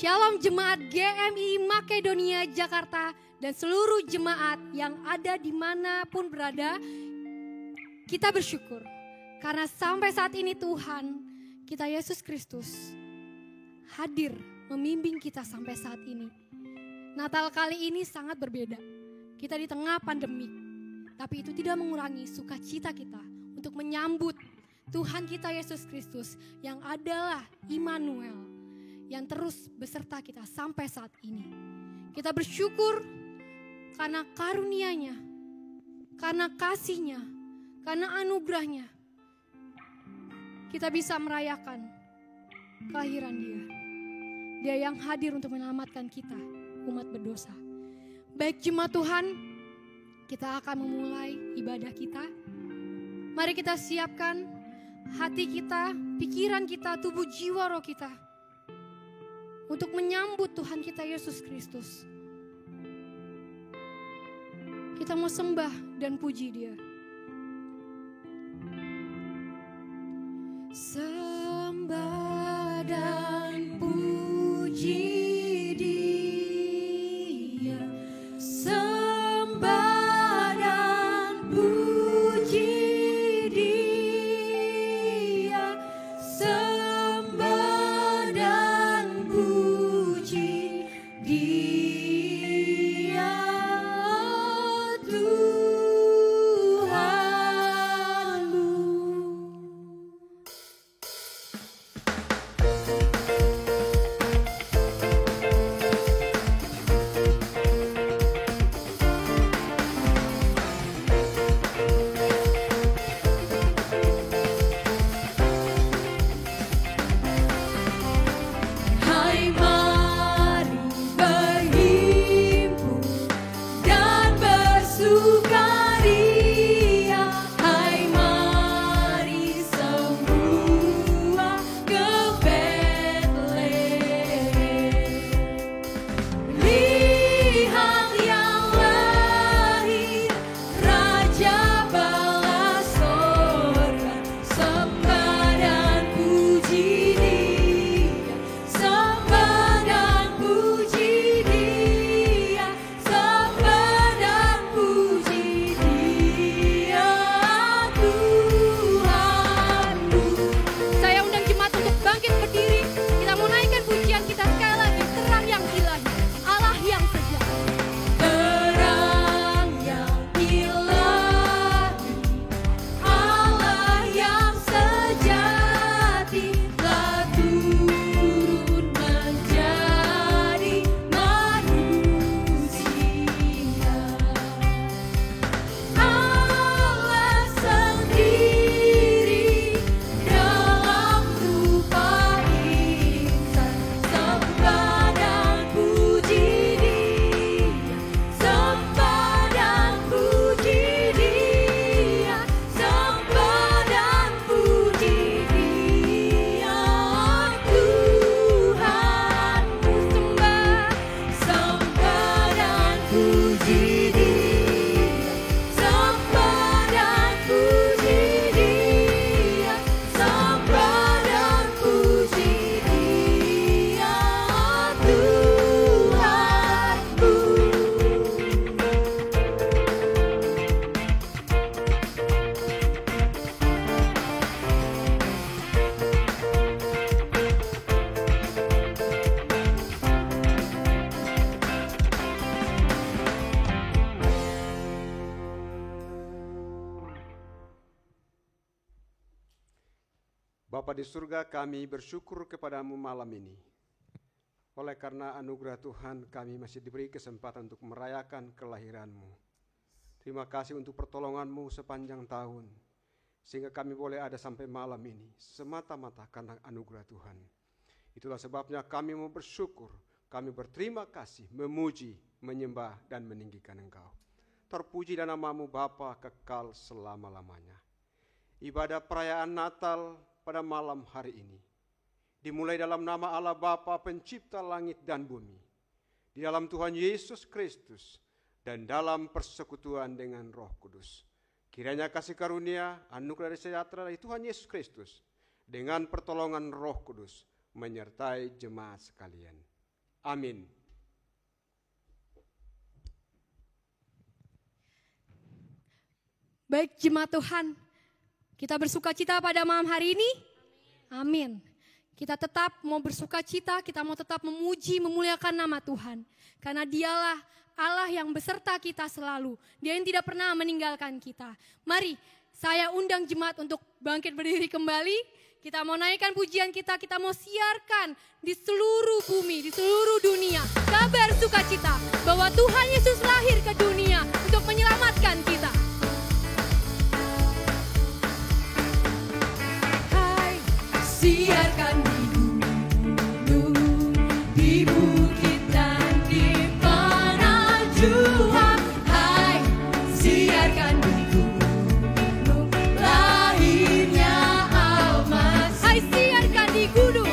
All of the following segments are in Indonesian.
Shalom jemaat GMI Makedonia Jakarta dan seluruh jemaat yang ada dimanapun berada. Kita bersyukur karena sampai saat ini Tuhan kita Yesus Kristus hadir membimbing kita sampai saat ini. Natal kali ini sangat berbeda. Kita di tengah pandemik, tapi itu tidak mengurangi sukacita kita untuk menyambut Tuhan kita Yesus Kristus yang adalah Immanuel, yang terus beserta kita sampai saat ini. Kita bersyukur karena karunia-Nya, karena kasih-Nya, karena anugerah-Nya. Kita bisa merayakan kelahiran Dia. Dia yang hadir untuk menyelamatkan kita, umat berdosa. Baik jemaat Tuhan, kita akan memulai ibadah kita. Mari kita siapkan hati kita, pikiran kita, tubuh jiwa roh kita untuk menyambut Tuhan kita Yesus Kristus. Kita mau sembah dan puji Dia. Sembah dan puji Dia. Sembah dan puji Dia. Sembah dan puji Dia, Tuhanmu. Hai mari berhimpun dan bersukaria. Hai mari semua ke Betlehem. Lihat yang lahir, Raja bala sorga. Sembah dan puji Dia. Sembah dan puji Dia. Sembah dan puji Dia, Tuhanmu. Saya undang jemaat untuk bangkit berdiri. Kita mau naikkan pujian kita sekali lagi. Terang yang ilahi, Allah yang sejati. Terang yang ilahi, Allah yang sejati, telah turun menjadi manusia. Allah sendiri dalam rupa insan. Sembah dan puji Dia. Sembah dan puji Dia. Sembah dan puji Dia, Tuhanmu. Sembah dan puji Dia. Sembah dan puji Dia. Sembah dan puji Dia, Bapa di surga, kami bersyukur kepadamu malam ini. Oleh karena anugerah Tuhan, kami masih diberi kesempatan untuk merayakan kelahiran-Mu. Terima kasih untuk pertolongan-Mu sepanjang tahun, sehingga kami boleh ada sampai malam ini, semata-mata karena anugerah Tuhan. Itulah sebabnya kami mau bersyukur, kami berterima kasih, memuji, menyembah, dan meninggikan Engkau. Terpuji dan nama-Mu Bapa kekal selama-lamanya. Ibadah perayaan Natal pada malam hari ini dimulai dalam nama Allah Bapa pencipta langit dan bumi, di dalam Tuhan Yesus Kristus, dan dalam persekutuan dengan Roh Kudus. Kiranya kasih karunia, anugerah dan sejahtera dari Tuhan Yesus Kristus dengan pertolongan Roh Kudus menyertai jemaat sekalian. Amin. Baik jemaat Tuhan, kita bersuka cita pada malam hari ini. Amin. Kita tetap mau bersuka cita, kita mau tetap memuji, memuliakan nama Tuhan. Karena dialah Allah yang beserta kita selalu. Dia yang tidak pernah meninggalkan kita. Mari saya undang jemaat untuk bangkit berdiri kembali. Kita mau naikkan pujian kita mau siarkan di seluruh bumi, di seluruh dunia. Kabar sukacita bahwa Tuhan Yesus lahir ke dunia untuk menyelamatkan kita. Hai, siarkan di gunung, di bukit dan di mana jua. Hai, siarkan di gunung, lahirnya Almas. Hai, siarkan di gunung.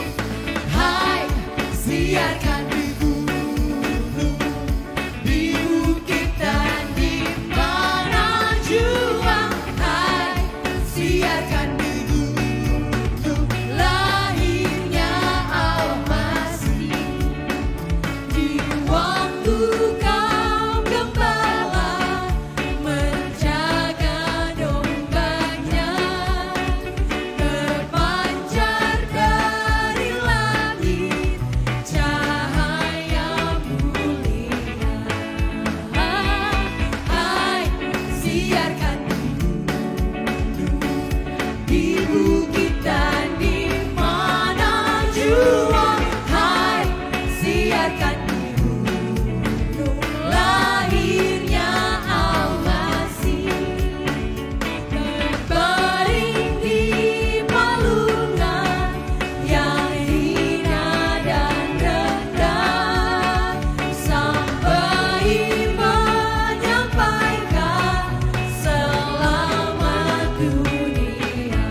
Hai, siarkan di gunung, di bukit dan di mana jua. Hai, siarkan di gunung, lahirnya Almasih. Di waktu kau gembala menjaga dombanya, terpancar dari langit cahaya mulia. Hai, siarkan di bukit dan di mana jua. Hai, siarkan di gunung, lahirnya Almasih. Berbaring di palungan yang hina dan rendah, sampai menyampaikan selamat dunia.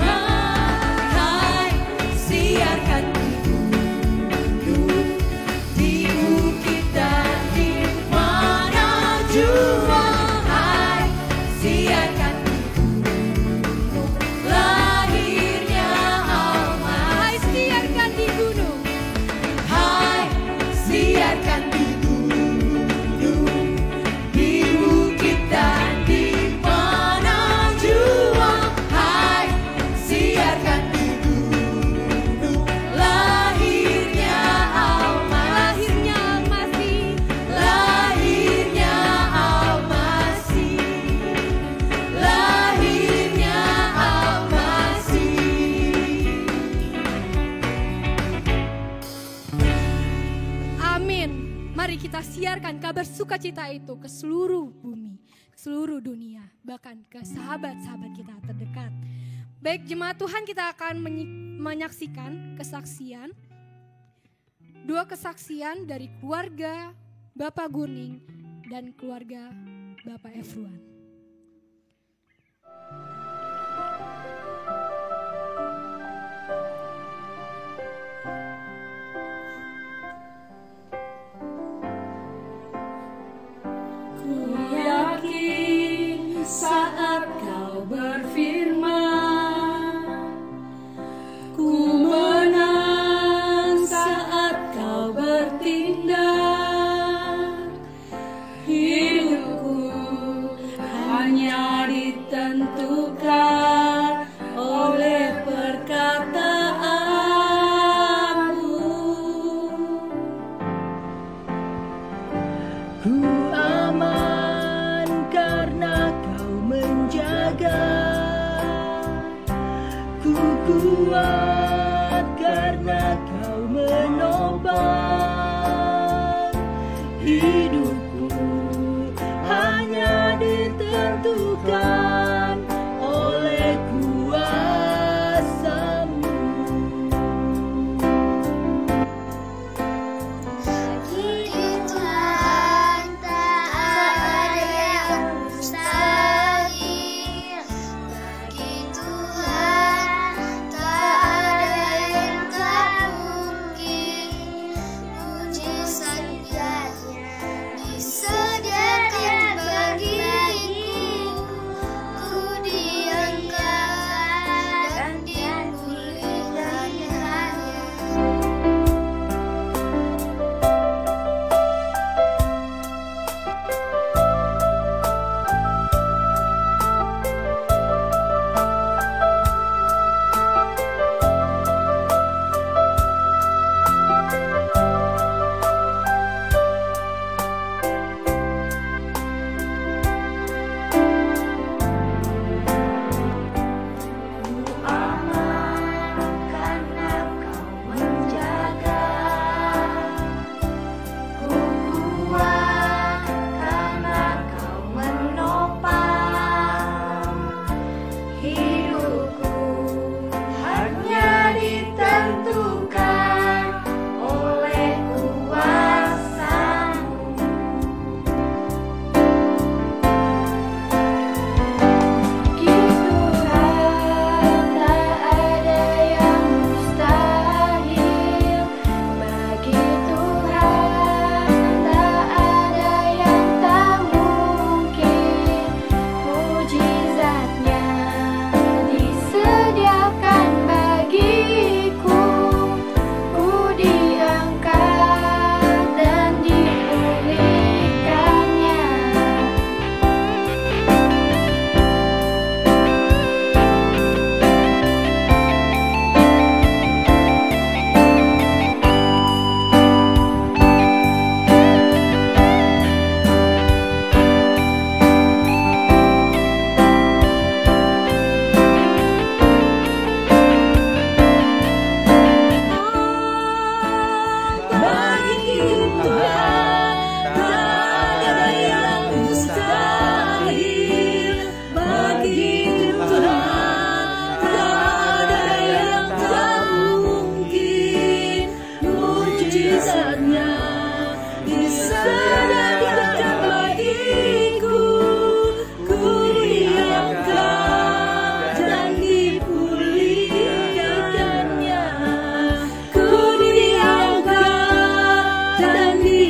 Hai, siarkan di gunung, di bukit dan di mana jua. Hai, siarkan di gunung, lahirnya Almas. Hai, siarkan di gunung. Hai, siarkan di gunung, di bukit dan di mana jua. Hai, siarkan di gunung, lahirnya Almas. Lahirnya Almasih. Lahirnya Almasih. Lahirnya Almasih. Amin. Mari kita siarkan kabar sukacita itu ke seluruh bumi, ke seluruh dunia, bahkan ke sahabat-sahabat kita terdekat. Baik jemaat Tuhan, kita akan menyaksikan kesaksian, dua kesaksian dari keluarga Bapak Guning dan keluarga Bapak Efruan. Ku yakin saat kau berfirman, ku menang saat kau bertindak. Hidupku hanya ditentukan oleh perkataanmu. Ku aman karena kau menjaga, ku kuat karena kau menopang. Hidupku hanya ditentukan oleh kuasa-Mu. Bagi Tuhan tak ada yang mustahil. Bagi Tuhan tak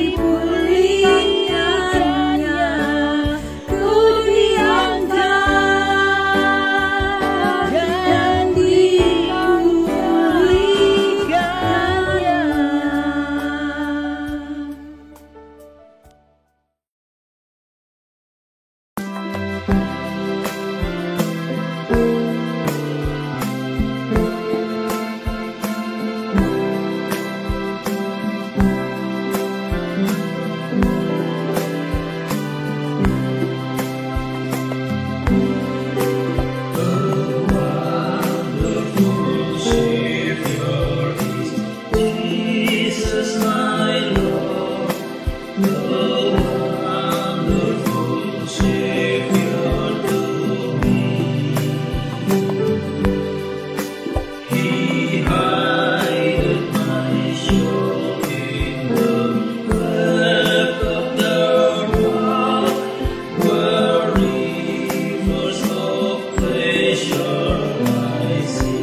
dipulihkannya, ku diangkat dan dipulihkannya. Jesus, my Lord, the wonderful Savior to me. He hideth my soul in the cleft of the rock, where rivers of pleasure I see.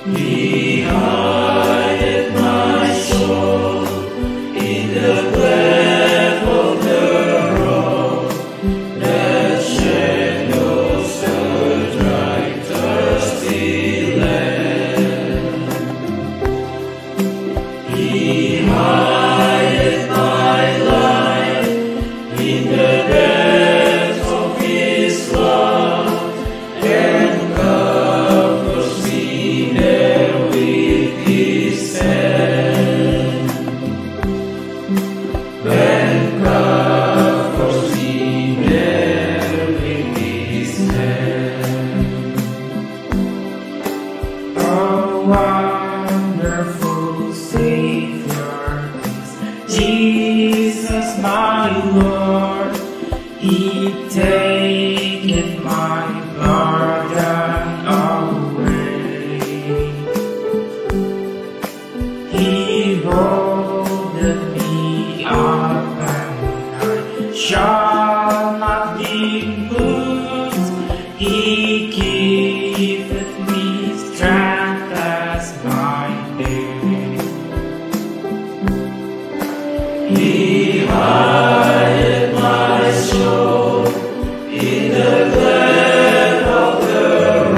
He hideth my soul in the cleft of the rock, that shadows the dry, thirsty land. He hideth my life in the depths of His love, and covers me there with His hand. And covers me there with His hand. Oh, wonderful Savior is Jesus, my Lord. He taketh my burden away. He holdeth me up, and I shall not be moved. He giveth me strength as my day. He hideth my soul in the cleft of the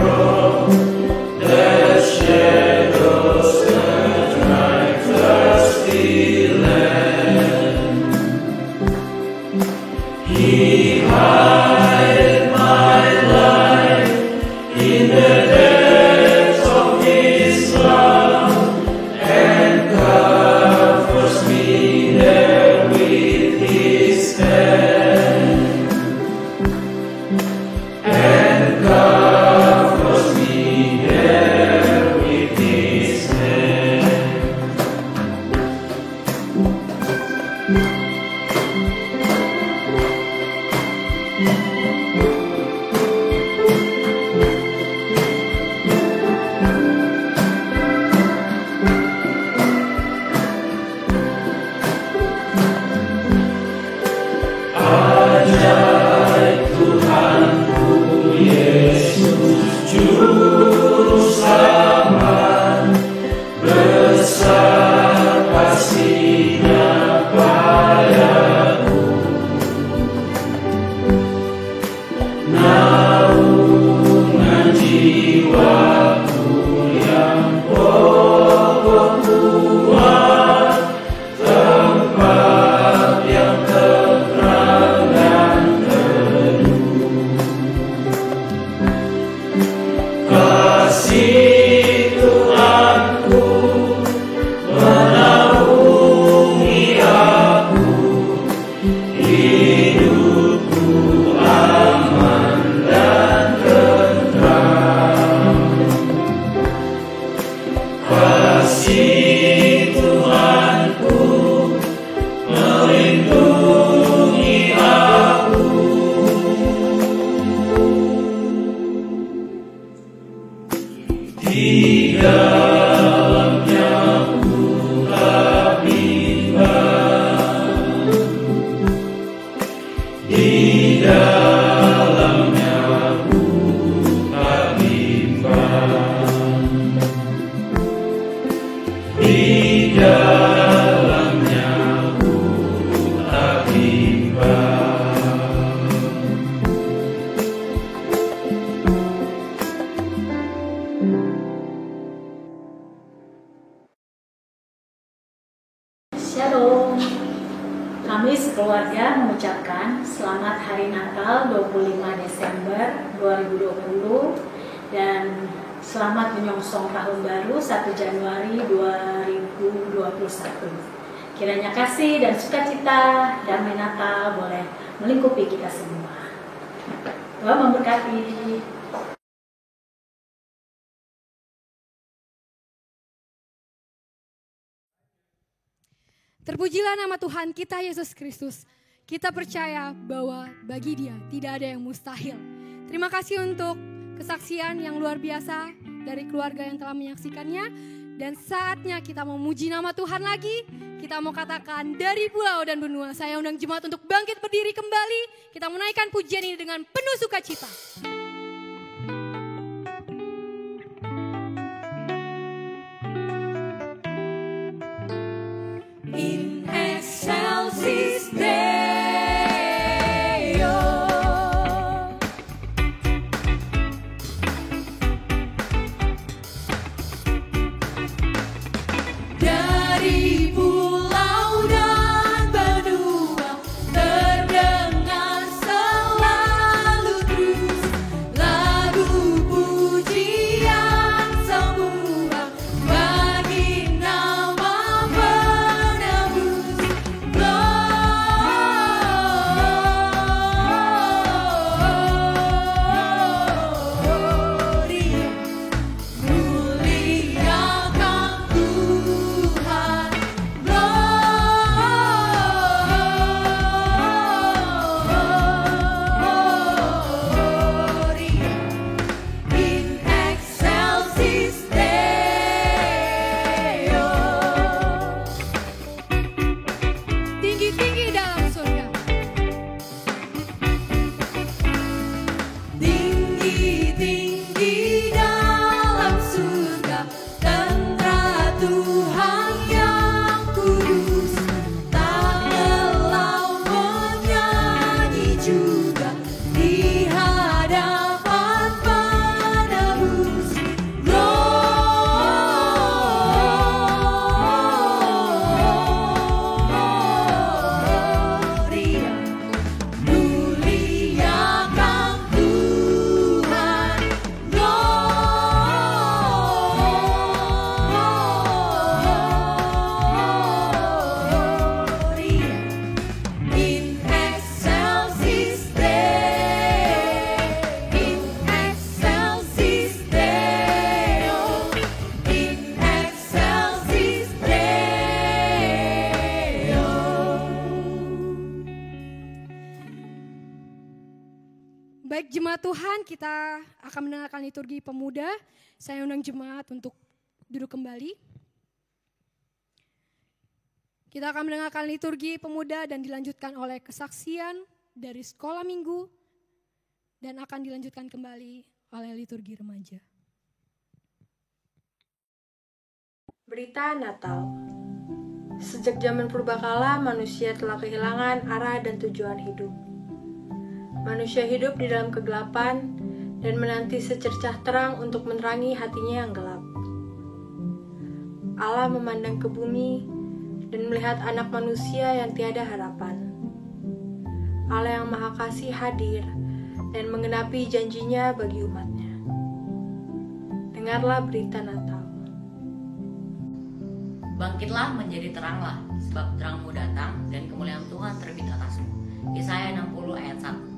rock, that shadows the dry, thirsty land. He hideth my life in the depths of His love, and covers me there with His hand. And covers me there with His hand. Ajaib Tuhanku Yesus, Juru Selamat, besar kasih-Nya padaku. Shalom. Kami sekeluarga mengucapkan selamat Hari Natal 25 Desember 2020 dan selamat menyongsong Tahun Baru 1 Januari 2021. Kiranya kasih dan sukacita damai Natal boleh melingkupi kita semua. Tuhan memberkati. Terpujilah nama Tuhan kita Yesus Kristus. Kita percaya bahwa bagi Dia tidak ada yang mustahil. Terima kasih untuk kesaksian yang luar biasa dari keluarga yang telah menyaksikannya. Dan saatnya kita mau memuji nama Tuhan lagi. Kita mau katakan dari pulau dan benua. Saya undang jemaat untuk bangkit berdiri kembali. Kita menaikkan pujian ini dengan penuh sukacita. In excelsis Deo. Dari pulau dan benua terdengar selalu terus lagu pujian semua bagi nama penebus. Gloria, muliakan Tuhan. Gloria in excelsis Deo. Tinggi-tinggi dalam surga. Tinggi-tinggi dalam surga, tentara Tuhan yang kudus. Tak lelah menyanyi juga di hadapan penebus. Gloria, muliakan Tuhan. Gloria in excelsis Deo. In excelsis Deo. In excelsis Deo. Baik jemaat Tuhan, kita akan mendengarkan liturgi pemuda. Saya undang jemaat untuk duduk kembali. Kita akan mendengarkan liturgi pemuda dan dilanjutkan oleh kesaksian dari sekolah minggu dan akan dilanjutkan kembali oleh liturgi remaja. Berita Natal. Sejak zaman purbakala, manusia telah kehilangan arah dan tujuan hidup. Manusia hidup di dalam kegelapan dan menanti secercah terang untuk menerangi hatinya yang gelap. Allah memandang ke bumi dan melihat anak manusia yang tiada harapan. Allah yang Maha Kasih hadir dan menggenapi janjinya bagi umatnya. Dengarlah berita Natal. Bangkitlah menjadi teranglah, sebab terangmu datang dan kemuliaan Tuhan terbit atasmu. Yesaya 60 ayat 1.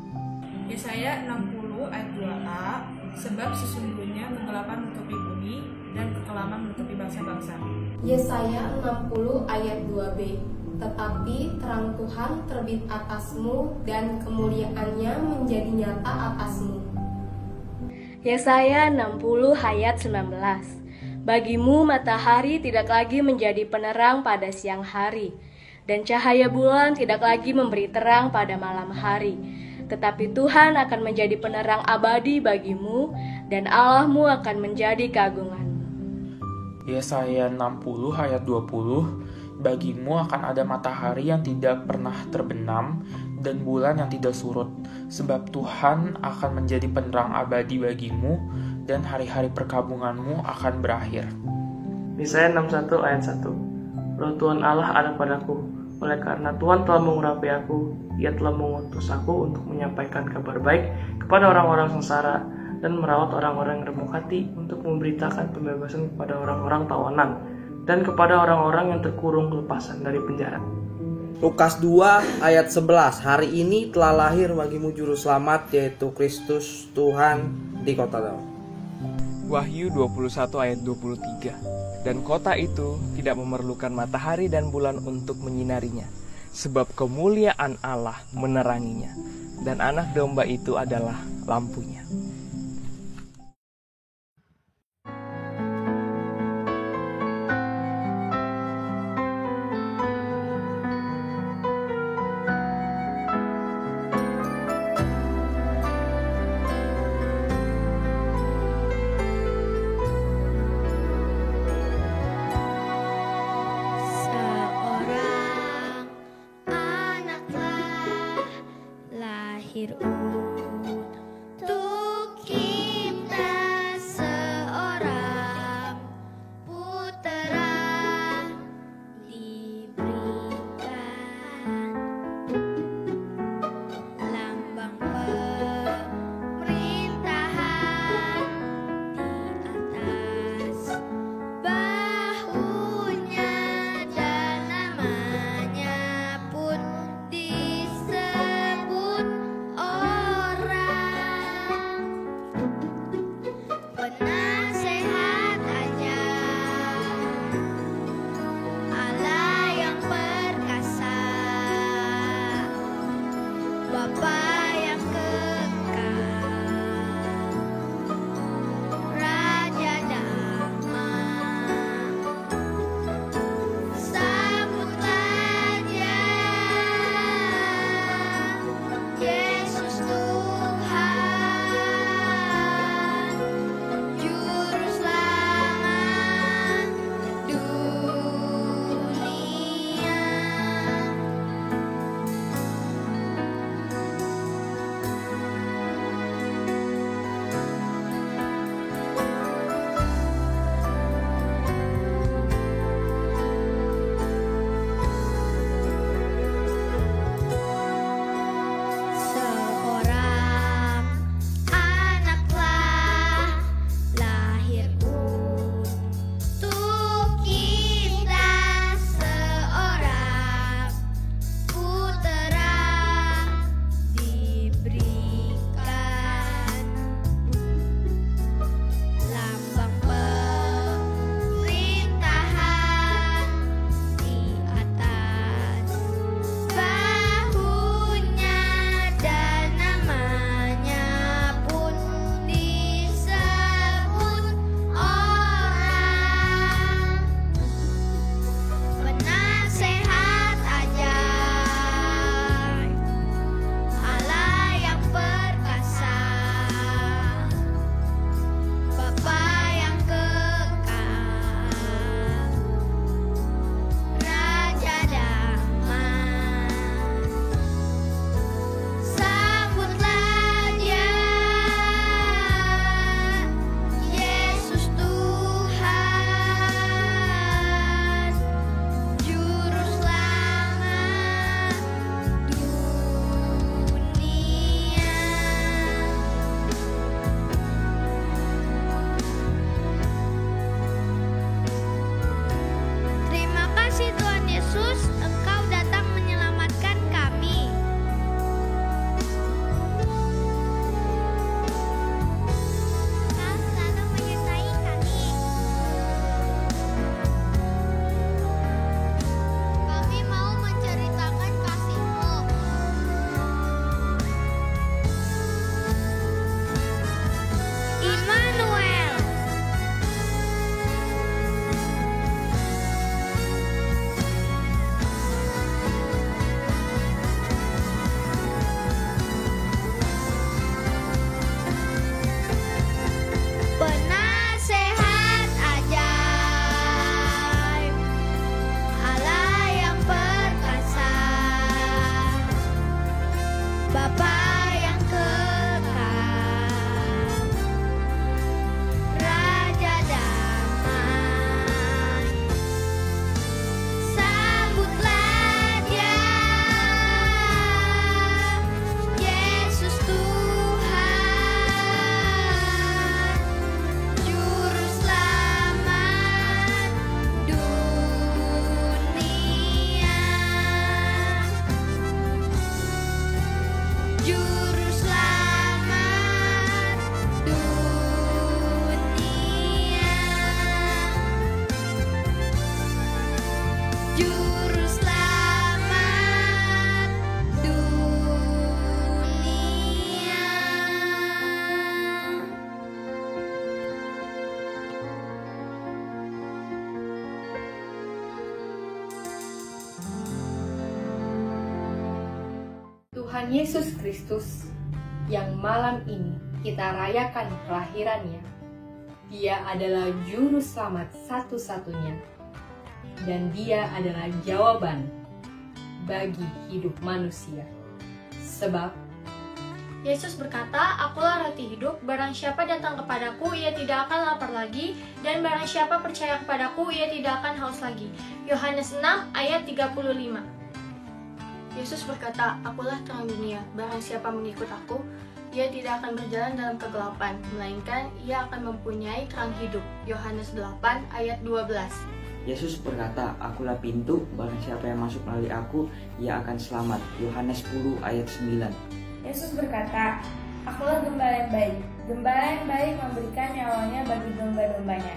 Yesaya 60 ayat 2a, sebab sesungguhnya kegelapan menutupi bumi dan kekelaman menutupi bangsa-bangsa. Yesaya 60 ayat 2b, tetapi terang Tuhan terbit atasmu dan kemuliaannya menjadi nyata atasmu. Yesaya 60 ayat 19, bagimu matahari tidak lagi menjadi penerang pada siang hari, dan cahaya bulan tidak lagi memberi terang pada malam hari. Tetapi Tuhan akan menjadi penerang abadi bagimu, dan Allahmu akan menjadi keagunganmu. Yesaya 60 ayat 20, bagimu akan ada matahari yang tidak pernah terbenam, dan bulan yang tidak surut, sebab Tuhan akan menjadi penerang abadi bagimu, dan hari-hari perkabunganmu akan berakhir. Yesaya 61 ayat 1, Roh Tuhan Allah ada padaku, oleh karena Tuhan telah mengurapi aku, Ia telah mengutus aku untuk menyampaikan kabar baik kepada orang-orang sengsara dan merawat orang-orang yang remuk hati, untuk memberitakan pembebasan kepada orang-orang tawanan dan kepada orang-orang yang terkurung kelepasan dari penjara. Lukas 2 ayat 11. Hari ini telah lahir bagimu juru selamat, yaitu Kristus Tuhan di kota Daud. Wahyu 21 ayat 23. Dan kota itu tidak memerlukan matahari dan bulan untuk menyinarinya, sebab kemuliaan Allah meneranginya, dan anak domba itu adalah lampunya. Untuk kita seorang putera diberikan, lambang pemerintahan di atas bahunya, dan namanya pun disebut orang Juru Selamat dunia. Tuhan Yesus Kristus yang malam ini kita rayakan kelahirannya. Dia adalah juru selamat satu-satunya, dan dia adalah jawaban bagi hidup manusia. Sebab Yesus berkata, "Akulah roti hidup, barang siapa datang kepadaku, ia tidak akan lapar lagi, dan barang siapa percaya kepadaku, ia tidak akan haus lagi." Yohanes 6 ayat 35. Yesus berkata, "Akulah terang dunia, barang siapa mengikut aku, ia tidak akan berjalan dalam kegelapan, melainkan ia akan mempunyai terang hidup." Yohanes 8 ayat 12. Yesus berkata, "Akulah pintu, barang siapa yang masuk melalui aku, ia akan selamat." Yohanes 10 ayat 9. Yesus berkata, "Akulah gembala yang baik. Gembala yang baik memberikan nyawanya bagi domba-dombanya."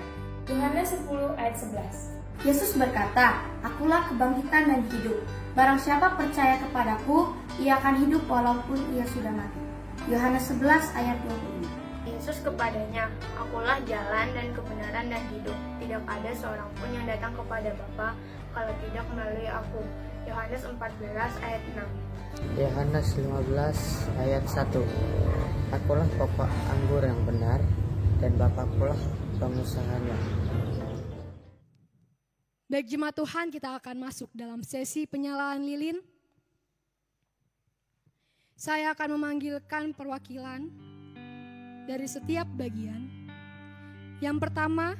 Yohanes 10 ayat 11. Yesus berkata, "Akulah kebangkitan dan hidup. Barang siapa percaya kepadaku, ia akan hidup walaupun ia sudah mati." Yohanes 11 ayat 25. Yesus kepadanya, "Akulah jalan dan kebenaran dan hidup. Tidak ada seorang pun yang datang kepada Bapa kalau tidak melalui aku." Yohanes 14 ayat 6. Yohanes 15 ayat 1. "Akulah pokok anggur yang benar, dan Bapakulah pengusahanya." Baik jemaat Tuhan, kita akan masuk dalam sesi penyalaan lilin. Saya akan memanggilkan perwakilan dari setiap bagian. Yang pertama,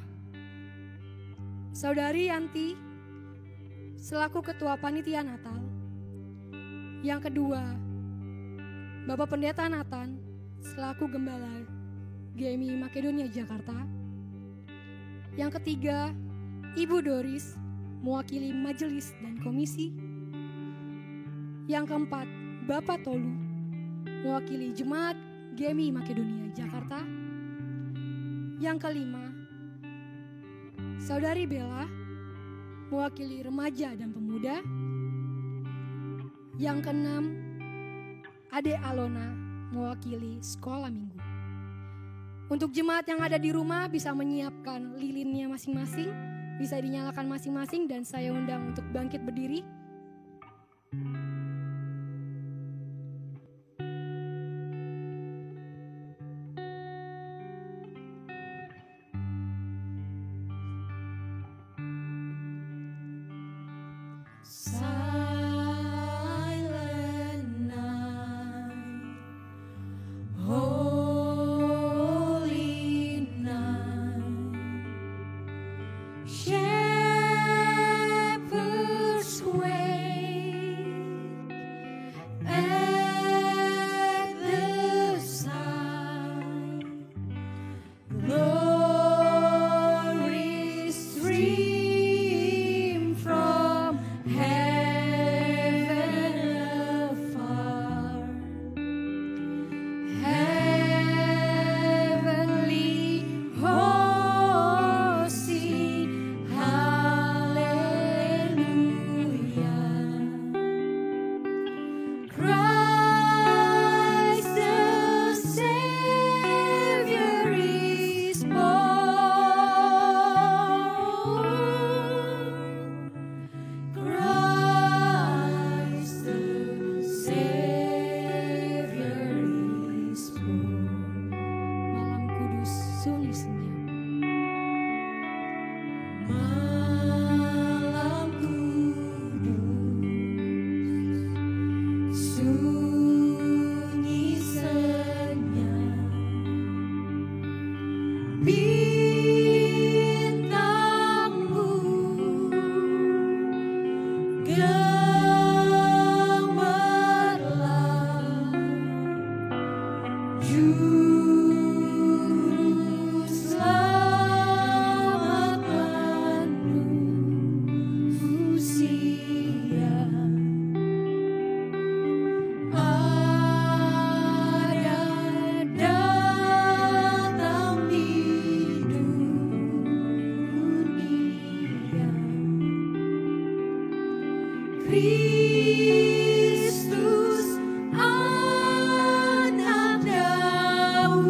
Saudari Yanti selaku Ketua Panitia Natal. Yang kedua, Bapak Pendeta Nathan selaku Gembala GMI Makedonia Jakarta. Yang ketiga, Ibu Doris mewakili majelis dan komisi. Yang keempat, Bapak Tolu mewakili Jemaat GMI Makedonia Jakarta. Yang kelima, Saudari Bella mewakili remaja dan pemuda. Yang keenam, Ade Alona mewakili sekolah minggu. Untuk jemaat yang ada di rumah bisa menyiapkan lilinnya masing-masing, bisa dinyalakan masing-masing, dan saya undang untuk bangkit berdiri. Glory stream from heaven. Kristus anak Daud,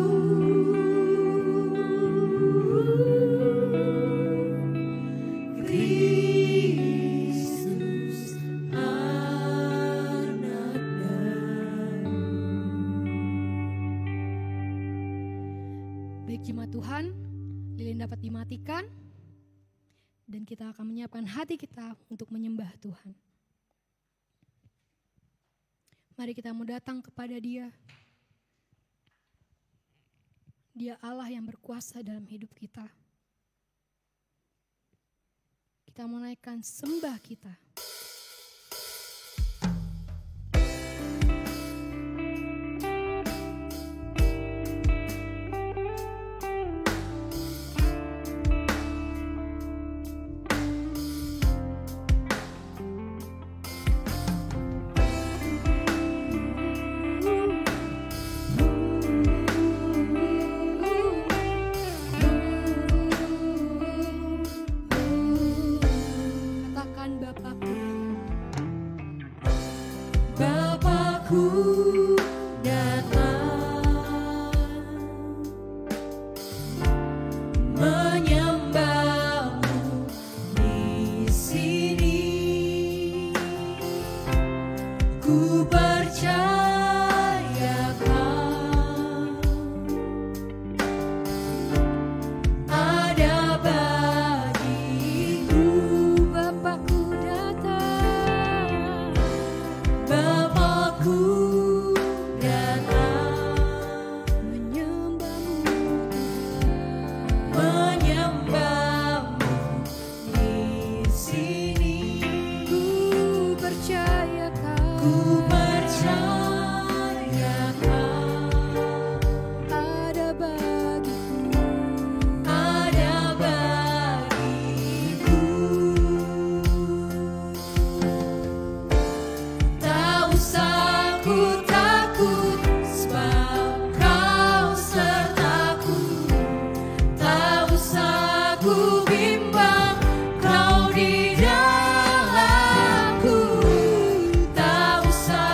Kristus anak Daud. Baik jemaat Tuhan, lilin dapat dimatikan dan kita akan menyiapkan hati kita untuk menyembah Tuhan. Mari kita mau datang kepada Dia. Dia Allah yang berkuasa dalam hidup kita. Kita mau naikkan sembah kita. Bapakku datang menyembahmu di sini. Ku percayakan ada bagiku. Bapakku datang, Bapakku datang menyembahmu di sini. Ku percayakan ada bagiku, tak usah ku takut sebab Kau sertaku, tak usah ku bimbang Kau di dalamku, tak usah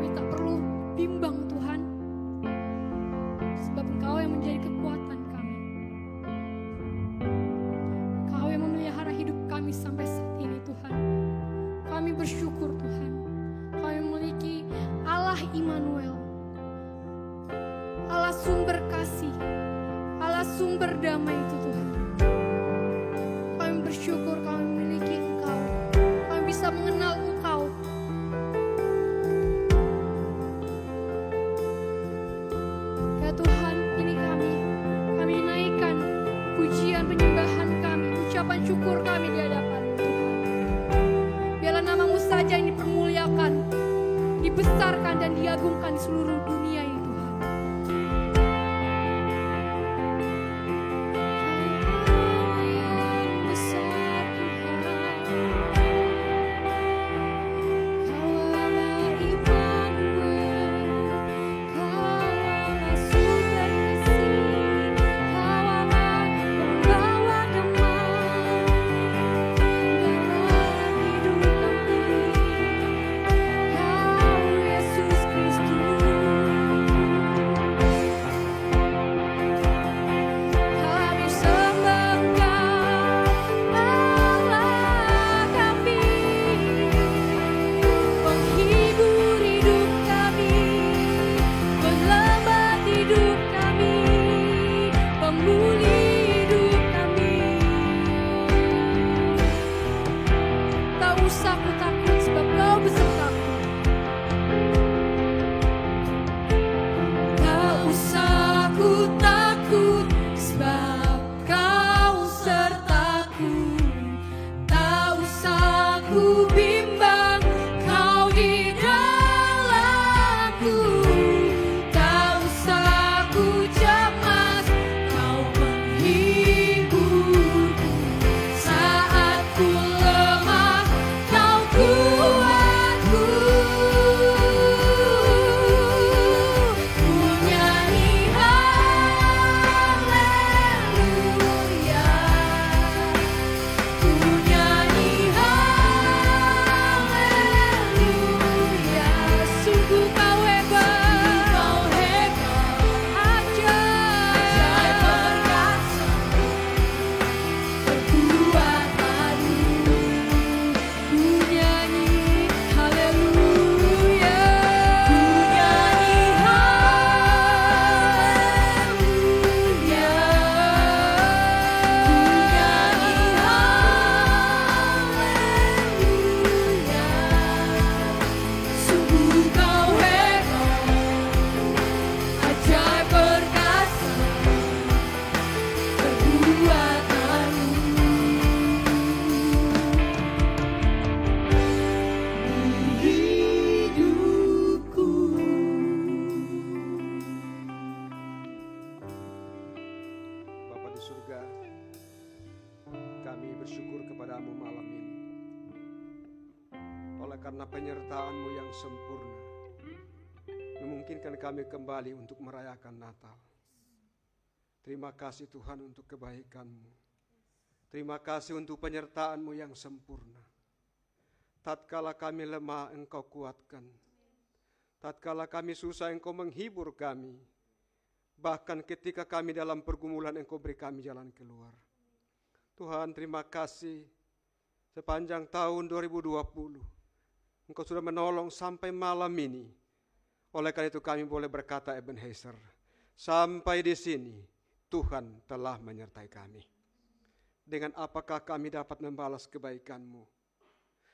Kami tak perlu bimbang Tuhan, sebab Engkau yang menjadi kekuatan kami. Engkau yang memelihara hidup kami sampai saat ini Tuhan. Kami bersyukur Tuhan, kami memiliki Allah Immanuel, Allah sumber kasih, Allah sumber damai itu Tuhan. Kami bersyukur kami memiliki Engkau, kami bisa mengenal Engkau. Ya Tuhan, ini kami naikkan pujian penyembahan kami, ucapan syukur kami di hadapan Tuhan. Biarlah nama-Mu saja yang dipermuliakan, dibesarkan dan diagungkan di seluruh dunia ini Tuhan. Karena penyertaan-Mu yang sempurna, memungkinkan kami kembali untuk merayakan Natal. Terima kasih Tuhan untuk kebaikan-Mu. Terima kasih untuk penyertaan-Mu yang sempurna. Tatkala kami lemah, Engkau kuatkan. Tatkala kami susah, Engkau menghibur kami. Bahkan ketika kami dalam pergumulan, Engkau beri kami jalan keluar. Tuhan, terima kasih sepanjang tahun 2020. Engkau sudah menolong sampai malam ini. Oleh karena itu kami boleh berkata Ebenezer, sampai di sini Tuhan telah menyertai kami. Dengan apakah kami dapat membalas kebaikan-Mu?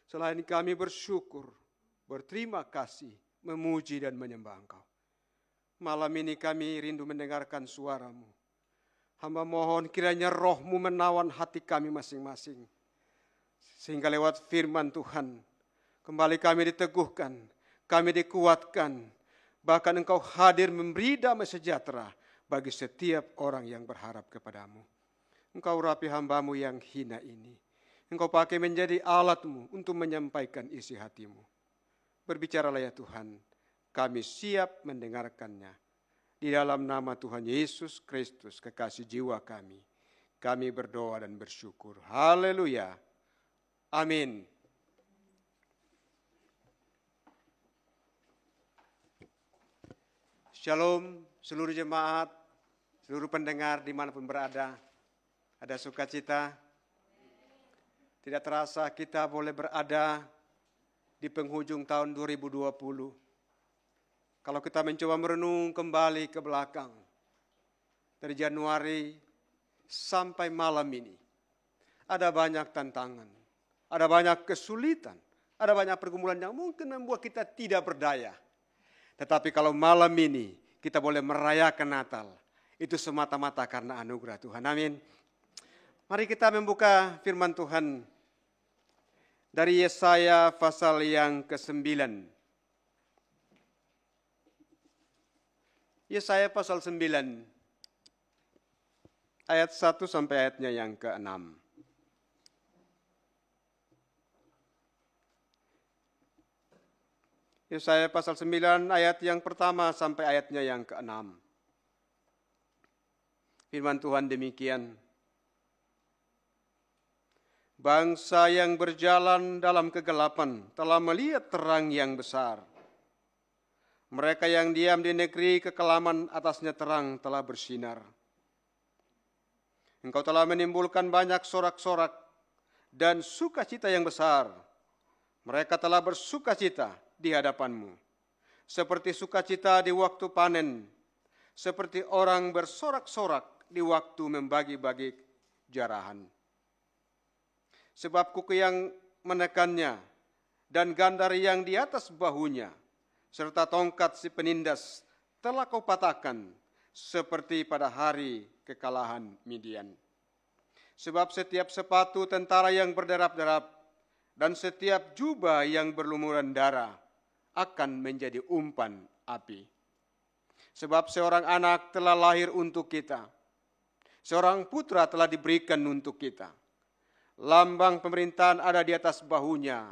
Selain kami bersyukur, berterima kasih, memuji dan menyembah Engkau. Malam ini kami rindu mendengarkan suara-Mu. Hamba mohon kiranya Roh-Mu menawan hati kami masing-masing. Sehingga lewat firman Tuhan, kembali kami diteguhkan, kami dikuatkan, bahkan Engkau hadir memberi damai sejahtera bagi setiap orang yang berharap kepadamu. Engkau urapi hamba-Mu yang hina ini. Engkau pakai menjadi alat-Mu untuk menyampaikan isi hati-Mu. Berbicaralah ya Tuhan, kami siap mendengarkannya. Di dalam nama Tuhan Yesus Kristus, kekasih jiwa kami berdoa dan bersyukur. Haleluya. Amin. Shalom seluruh jemaat, seluruh pendengar dimanapun berada. Ada sukacita. Tidak terasa kita boleh berada di penghujung tahun 2020. Kalau kita mencoba merenung kembali ke belakang, dari Januari sampai malam ini, ada banyak tantangan, ada banyak kesulitan, ada banyak pergumulan yang mungkin membuat kita tidak berdaya. Tetapi kalau malam ini kita boleh merayakan Natal, itu semata-mata karena anugerah Tuhan. Amin. Mari kita membuka firman Tuhan dari Yesaya pasal yang ke-9. Yesaya pasal 9 ayat 1 sampai ayatnya yang ke-6. Yesaya pasal 9 ayat yang pertama sampai ayatnya yang ke-6. Firman Tuhan demikian. Bangsa yang berjalan dalam kegelapan telah melihat terang yang besar. Mereka yang diam di negeri kekelaman atasnya terang telah bersinar. Engkau telah menimbulkan banyak sorak-sorak dan sukacita yang besar. Mereka telah bersukacita di hadapanmu, seperti sukacita di waktu panen, seperti orang bersorak-sorak di waktu membagi-bagi jarahan. Sebab kuku yang menekannya dan gandari yang di atas bahunya, serta tongkat si penindas telah kau patahkan, seperti pada hari kekalahan Midian. Sebab setiap sepatu tentara yang berderap-derap dan setiap jubah yang berlumuran darah akan menjadi umpan api. Sebab seorang anak telah lahir untuk kita, seorang putra telah diberikan untuk kita. Lambang pemerintahan ada di atas bahunya,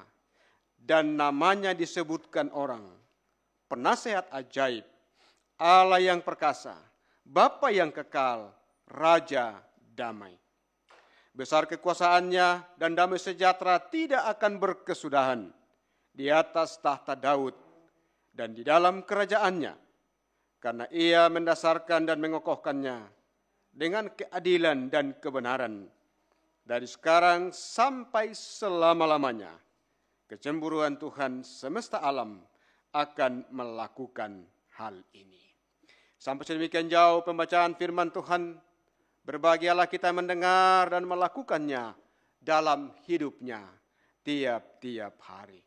dan namanya disebutkan orang, Penasehat ajaib, Allah yang perkasa, Bapa yang kekal, Raja damai. Besar kekuasaannya dan damai sejahtera tidak akan berkesudahan di atas tahta Daud dan di dalam kerajaannya, karena ia mendasarkan dan mengokohkannya dengan keadilan dan kebenaran. Dari sekarang sampai selama-lamanya, kecemburuan Tuhan semesta alam akan melakukan hal ini. Sampai sedemikian jauh pembacaan firman Tuhan. Berbahagialah kita mendengar dan melakukannya dalam hidupnya tiap-tiap hari.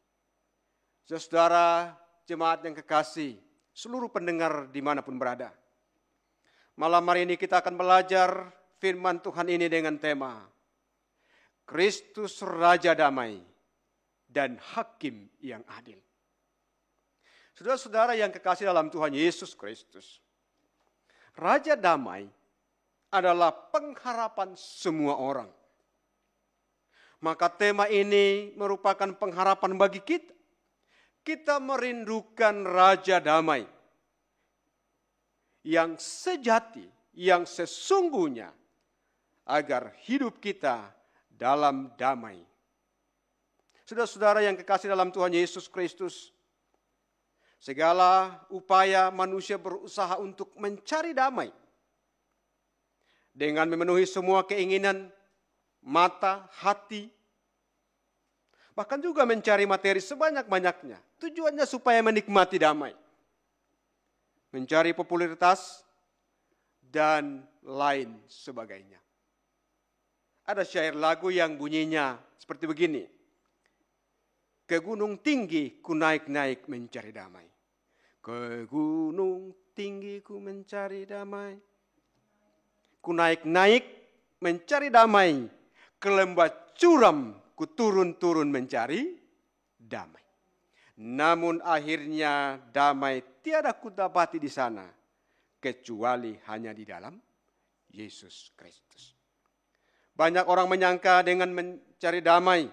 Saudara jemaat yang kekasih, seluruh pendengar dimanapun berada. Malam hari ini kita akan belajar firman Tuhan ini dengan tema Kristus Raja Damai dan Hakim yang Adil. Saudara-saudara yang kekasih dalam Tuhan Yesus Kristus, Raja Damai adalah pengharapan semua orang. Maka tema ini merupakan pengharapan bagi kita. Kita merindukan Raja Damai yang sejati, yang sesungguhnya, agar hidup kita dalam damai. Saudara-saudara yang kekasih dalam Tuhan Yesus Kristus, segala upaya manusia berusaha untuk mencari damai dengan memenuhi semua keinginan mata, hati, bahkan juga mencari materi sebanyak-banyaknya. Tujuannya supaya menikmati damai, mencari popularitas, dan lain sebagainya. Ada syair lagu yang bunyinya seperti begini. Ke gunung tinggi ku naik-naik mencari damai. Ke gunung tinggi ku mencari damai. Ku naik-naik mencari damai. Ke lembah curam ku turun-turun mencari damai. Namun akhirnya damai tiada ku dapati di sana. Kecuali hanya di dalam Yesus Kristus. Banyak orang menyangka dengan mencari damai,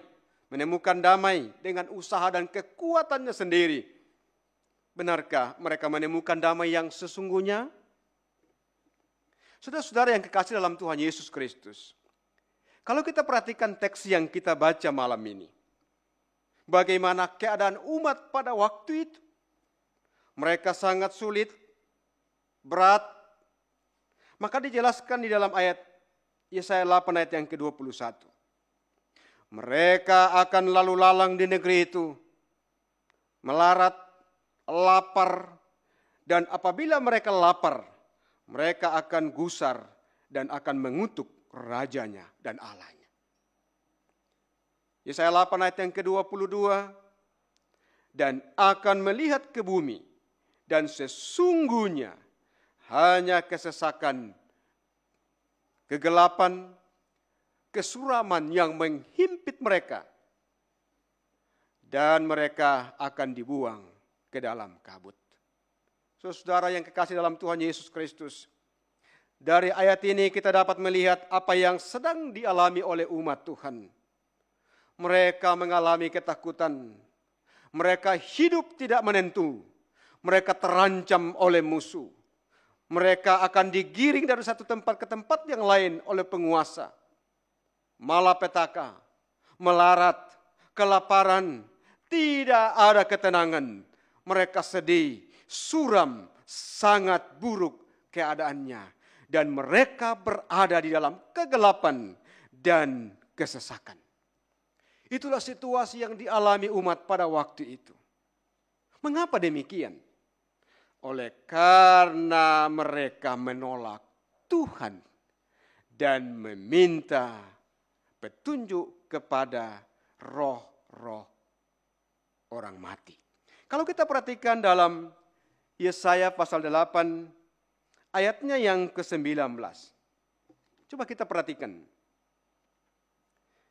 menemukan damai dengan usaha dan kekuatannya sendiri. Benarkah mereka menemukan damai yang sesungguhnya? Saudara-saudara yang kekasih dalam Tuhan Yesus Kristus, kalau kita perhatikan teks yang kita baca malam ini, bagaimana keadaan umat pada waktu itu? Mereka sangat sulit, berat, maka dijelaskan di dalam ayat Yesaya 8 ayat yang ke-21. Mereka akan lalu lalang di negeri itu, melarat, lapar, dan apabila mereka lapar, mereka akan gusar dan akan mengutuk rajanya dan Allahnya. Yesaya 8 ayat yang ke-22, dan akan melihat ke bumi, dan sesungguhnya hanya kesesakan, kegelapan, kesuraman yang menghimpit mereka, dan mereka akan dibuang ke dalam kabut. Saudara yang kekasih dalam Tuhan Yesus Kristus, dari ayat ini kita dapat melihat apa yang sedang dialami oleh umat Tuhan. Mereka mengalami ketakutan, mereka hidup tidak menentu, mereka terancam oleh musuh. Mereka akan digiring dari satu tempat ke tempat yang lain oleh penguasa. Malapetaka, melarat, kelaparan, tidak ada ketenangan. Mereka sedih, suram, sangat buruk keadaannya. Dan mereka berada di dalam kegelapan dan kesesakan. Itulah situasi yang dialami umat pada waktu itu. Mengapa demikian? Oleh karena mereka menolak Tuhan dan meminta petunjuk kepada roh-roh orang mati. Kalau kita perhatikan dalam Yesaya pasal 8 ayatnya yang ke-19. Coba kita perhatikan.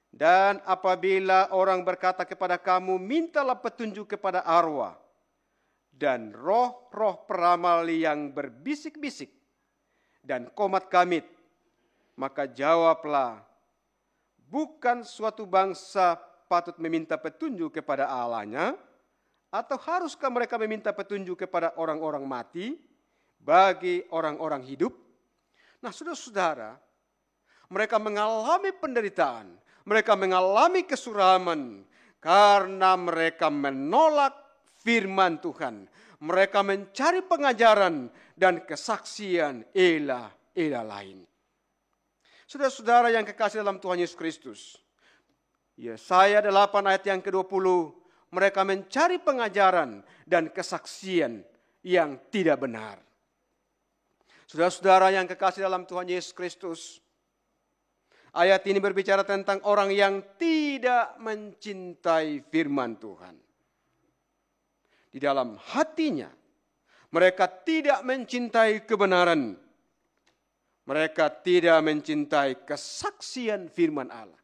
Dan apabila orang berkata kepada kamu, mintalah petunjuk kepada arwah dan roh-roh peramal yang berbisik-bisik dan komat kamit, maka jawablah, bukan suatu bangsa patut meminta petunjuk kepada Allahnya, atau haruskah mereka meminta petunjuk kepada orang-orang mati bagi orang-orang hidup? Nah, saudara-saudara, mereka mengalami penderitaan, mereka mengalami kesuraman karena mereka menolak firman Tuhan. Mereka mencari pengajaran dan kesaksian elah-elah lain. Saudara-saudara yang kekasih dalam Tuhan Yesus Kristus, Yesaya 8 ayat yang ke-20, mereka mencari pengajaran dan kesaksian yang tidak benar. Saudara-saudara yang kekasih dalam Tuhan Yesus Kristus, ayat ini berbicara tentang orang yang tidak mencintai firman Tuhan. Di dalam hatinya, mereka tidak mencintai kebenaran. Mereka tidak mencintai kesaksian firman Allah.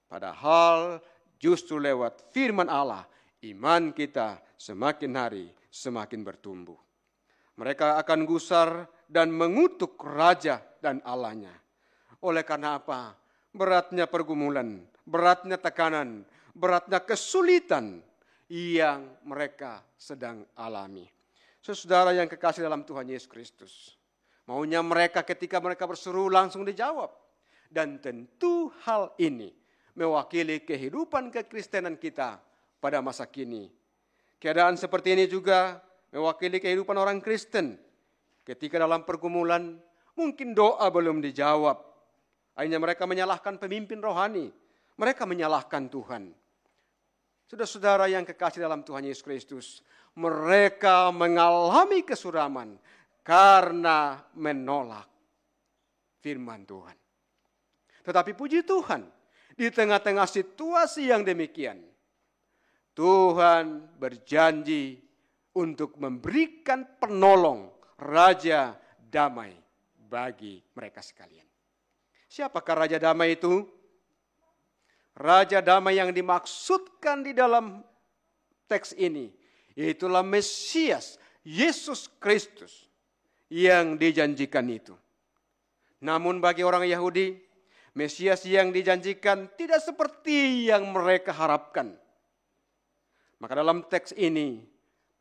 Padahal justru lewat firman Allah, iman kita semakin hari semakin bertumbuh. Mereka akan gusar dan mengutuk raja dan Allahnya. Oleh karena apa? Beratnya pergumulan, beratnya tekanan, beratnya kesulitan yang mereka sedang alami. Saudara yang kekasih dalam Tuhan Yesus Kristus, maunya mereka ketika mereka berseru langsung dijawab. Dan tentu hal ini mewakili kehidupan kekristenan kita pada masa kini. Keadaan seperti ini juga mewakili kehidupan orang Kristen. Ketika dalam pergumulan, mungkin doa belum dijawab. Akhirnya mereka menyalahkan pemimpin rohani. Mereka menyalahkan Tuhan. Saudara-saudara yang kekasih dalam Tuhan Yesus Kristus, mereka mengalami kesuraman karena menolak firman Tuhan. Tetapi puji Tuhan, di tengah-tengah situasi yang demikian, Tuhan berjanji untuk memberikan penolong, Raja Damai bagi mereka sekalian. Siapakah Raja Damai itu? Raja Damai yang dimaksudkan di dalam teks ini, yaitulah Mesias, Yesus Kristus yang dijanjikan itu. Namun bagi orang Yahudi, Mesias yang dijanjikan tidak seperti yang mereka harapkan. Maka dalam teks ini,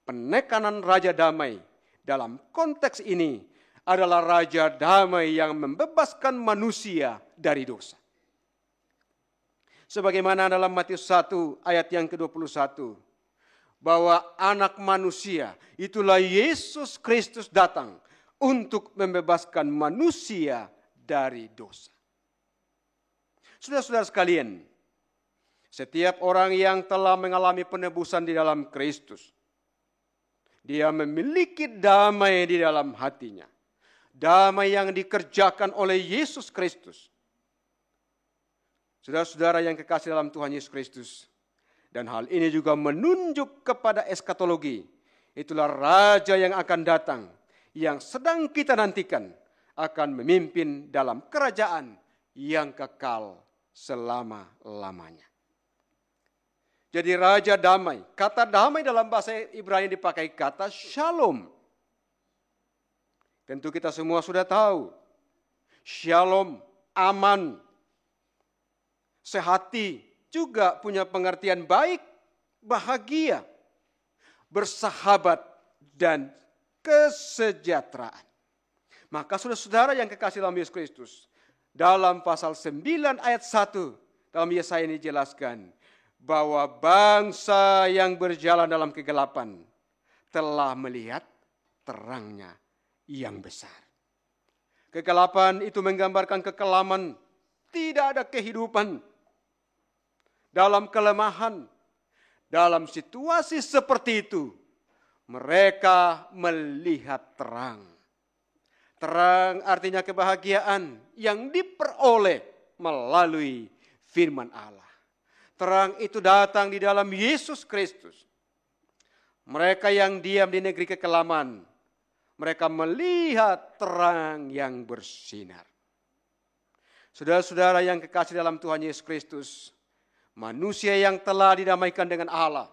penekanan Raja Damai dalam konteks ini adalah Raja Damai yang membebaskan manusia dari dosa. Sebagaimana dalam Matius 1 ayat yang ke-21, bahwa anak manusia itulah Yesus Kristus datang untuk membebaskan manusia dari dosa. Saudara-saudara sekalian, setiap orang yang telah mengalami penebusan di dalam Kristus, dia memiliki damai di dalam hatinya. Damai yang dikerjakan oleh Yesus Kristus. Saudara-saudara yang kekasih dalam Tuhan Yesus Kristus, dan hal ini juga menunjuk kepada eskatologi. Itulah Raja yang akan datang, yang sedang kita nantikan, akan memimpin dalam kerajaan yang kekal selama-lamanya. Jadi Raja damai. Kata damai dalam bahasa Ibrani dipakai kata shalom. Tentu kita semua sudah tahu. Shalom, aman, sehati, juga punya pengertian baik, bahagia, bersahabat, dan kesejahteraan. Maka saudara-saudara yang kekasih dalam Yesus Kristus, dalam pasal 9 ayat 1, dalam Yesaya ini dijelaskan, bahwa bangsa yang berjalan dalam kegelapan telah melihat terangnya yang besar. Kegelapan itu menggambarkan kekelaman, tidak ada kehidupan. Dalam kelemahan, dalam situasi seperti itu, mereka melihat terang. Terang artinya kebahagiaan yang diperoleh melalui firman Allah. Terang itu datang di dalam Yesus Kristus. Mereka yang diam di negeri kekelaman, mereka melihat terang yang bersinar. Saudara-saudara yang kekasih dalam Tuhan Yesus Kristus, manusia yang telah didamaikan dengan Allah,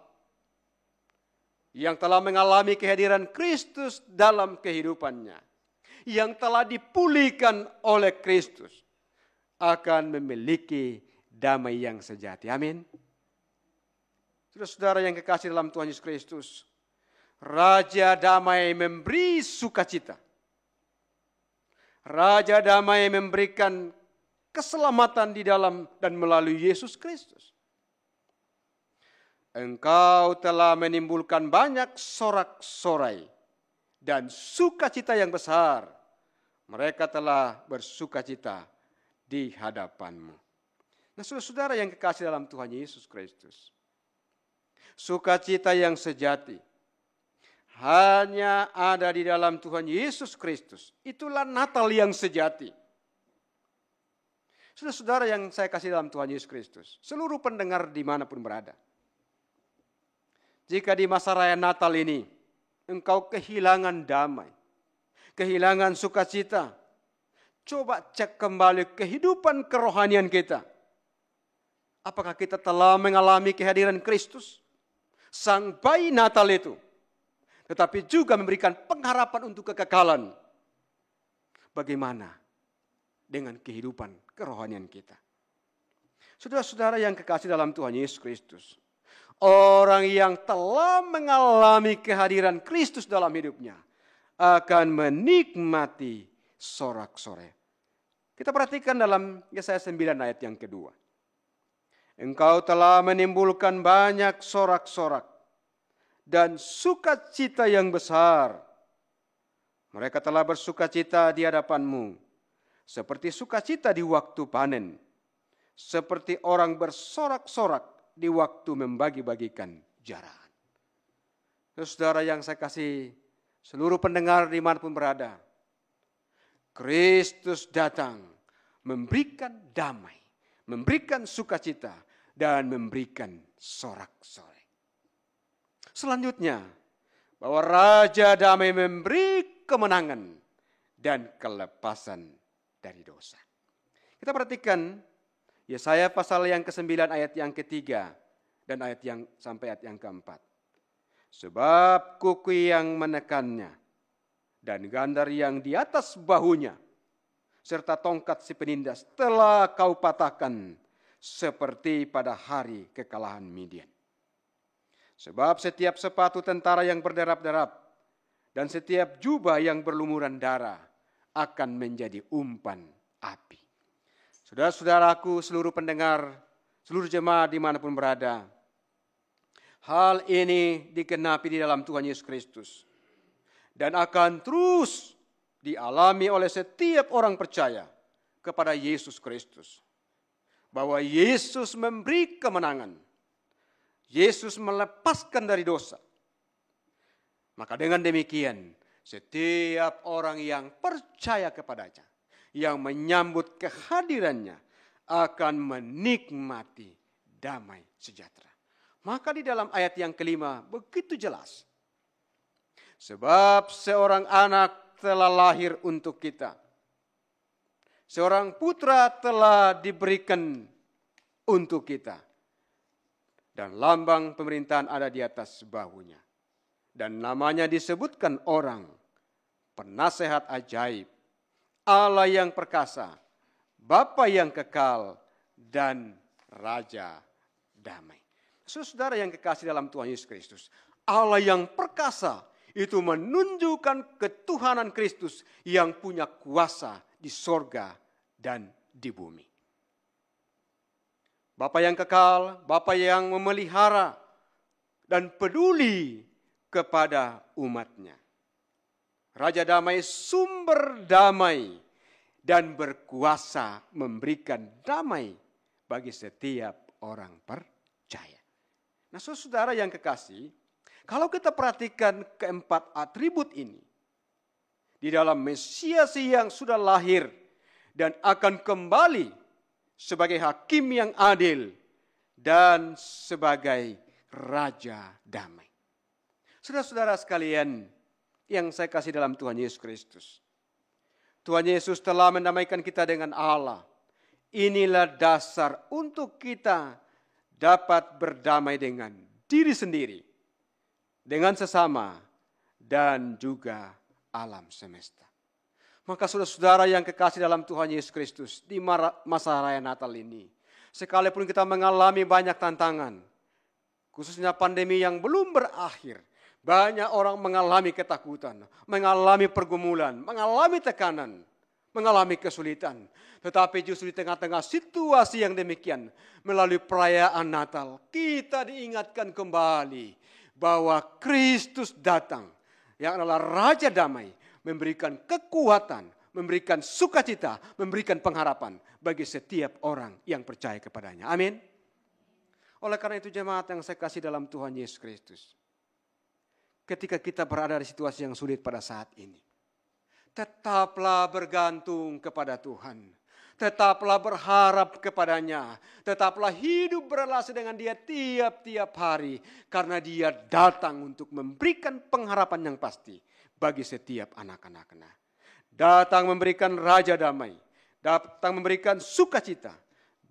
yang telah mengalami kehadiran Kristus dalam kehidupannya, yang telah dipulihkan oleh Kristus, akan memiliki damai yang sejati. Amin. Saudara-saudara yang kekasih dalam Tuhan Yesus Kristus, Raja damai memberi sukacita. Raja damai memberikan keselamatan di dalam dan melalui Yesus Kristus. Engkau telah menimbulkan banyak sorak-sorai dan sukacita yang besar. Mereka telah bersukacita di hadapanmu. Nah, saudara-saudara yang kekasih dalam Tuhan Yesus Kristus, sukacita yang sejati hanya ada di dalam Tuhan Yesus Kristus. Itulah Natal yang sejati. Saudara-saudara yang saya kasih dalam Tuhan Yesus Kristus, seluruh pendengar dimanapun berada. Jika di masa raya Natal ini, engkau kehilangan damai, kehilangan sukacita, coba cek kembali kehidupan kerohanian kita. Apakah kita telah mengalami kehadiran Kristus, Sang Bayi Natal itu, tetapi juga memberikan pengharapan untuk kekekalan. Bagaimana dengan kehidupan kerohanian kita? Saudara-saudara yang kekasih dalam Tuhan Yesus Kristus, orang yang telah mengalami kehadiran Kristus dalam hidupnya akan menikmati sorak-sorai. Kita perhatikan dalam Yesaya 9 ayat yang kedua. Engkau telah menimbulkan banyak sorak-sorak dan sukacita yang besar. Mereka telah bersukacita di hadapanmu, seperti sukacita di waktu panen, seperti orang bersorak-sorak di waktu membagi-bagikan jarahan. Saudara yang saya kasih, seluruh pendengar dimanapun berada, Kristus datang memberikan damai, memberikan sukacita, dan memberikan sorak-sorai. Selanjutnya, bahwa Raja damai memberi kemenangan dan kelepasan dari dosa. Kita perhatikan Yesaya pasal yang ke-9 ayat yang ketiga dan ayat yang sampai ayat yang keempat. Sebab kuku yang menekannya dan gandar yang di atas bahunya serta tongkat si penindas telah kau patahkan seperti pada hari kekalahan Midian. Sebab setiap sepatu tentara yang berderap-derap dan setiap jubah yang berlumuran darah akan menjadi umpan api. Saudara-saudaraku, seluruh pendengar, seluruh jemaat dimanapun berada, hal ini digenapi di dalam Tuhan Yesus Kristus dan akan terus dialami oleh setiap orang percaya kepada Yesus Kristus. Bahwa Yesus memberi kemenangan. Yesus melepaskan dari dosa. Maka dengan demikian, setiap orang yang percaya kepadanya, yang menyambut kehadirannya, akan menikmati damai sejahtera. Maka di dalam ayat yang kelima begitu jelas. Sebab seorang anak telah lahir untuk kita. Seorang putra telah diberikan untuk kita. Dan lambang pemerintahan ada di atas bahunya. Dan namanya disebutkan orang, penasehat ajaib, Allah yang perkasa, Bapa yang kekal, dan Raja damai. Saudara yang kekasih dalam Tuhan Yesus Kristus, Allah yang perkasa itu menunjukkan ketuhanan Kristus yang punya kuasa di sorga dan di bumi. Bapa yang kekal, Bapa yang memelihara dan peduli kepada umatnya. Raja damai, sumber damai, dan berkuasa memberikan damai bagi setiap orang percaya. Nah, saudara yang kekasih, kalau kita perhatikan keempat atribut ini di dalam Mesias yang sudah lahir dan akan kembali sebagai hakim yang adil dan sebagai Raja damai. Saudara-saudara sekalian yang saya kasih dalam Tuhan Yesus Kristus, Tuhan Yesus telah mendamaikan kita dengan Allah. Inilah dasar untuk kita dapat berdamai dengan diri sendiri, dengan sesama, dan juga alam semesta. Maka saudara-saudara yang kekasih dalam Tuhan Yesus Kristus, di masa raya Natal ini, sekalipun kita mengalami banyak tantangan, khususnya pandemi yang belum berakhir, banyak orang mengalami ketakutan, mengalami pergumulan, mengalami tekanan, mengalami kesulitan. Tetapi justru di tengah-tengah situasi yang demikian, melalui perayaan Natal, kita diingatkan kembali bahwa Kristus datang, yang adalah Raja damai, memberikan kekuatan, memberikan sukacita, memberikan pengharapan bagi setiap orang yang percaya kepadanya. Amin. Oleh karena itu jemaat yang saya kasih dalam Tuhan Yesus Kristus, ketika kita berada di situasi yang sulit pada saat ini, tetaplah bergantung kepada Tuhan. Tetaplah berharap kepadanya. Tetaplah hidup berrelasi dengan dia tiap-tiap hari. Karena dia datang untuk memberikan pengharapan yang pasti bagi setiap anak-anaknya. Datang memberikan Raja damai. Datang memberikan sukacita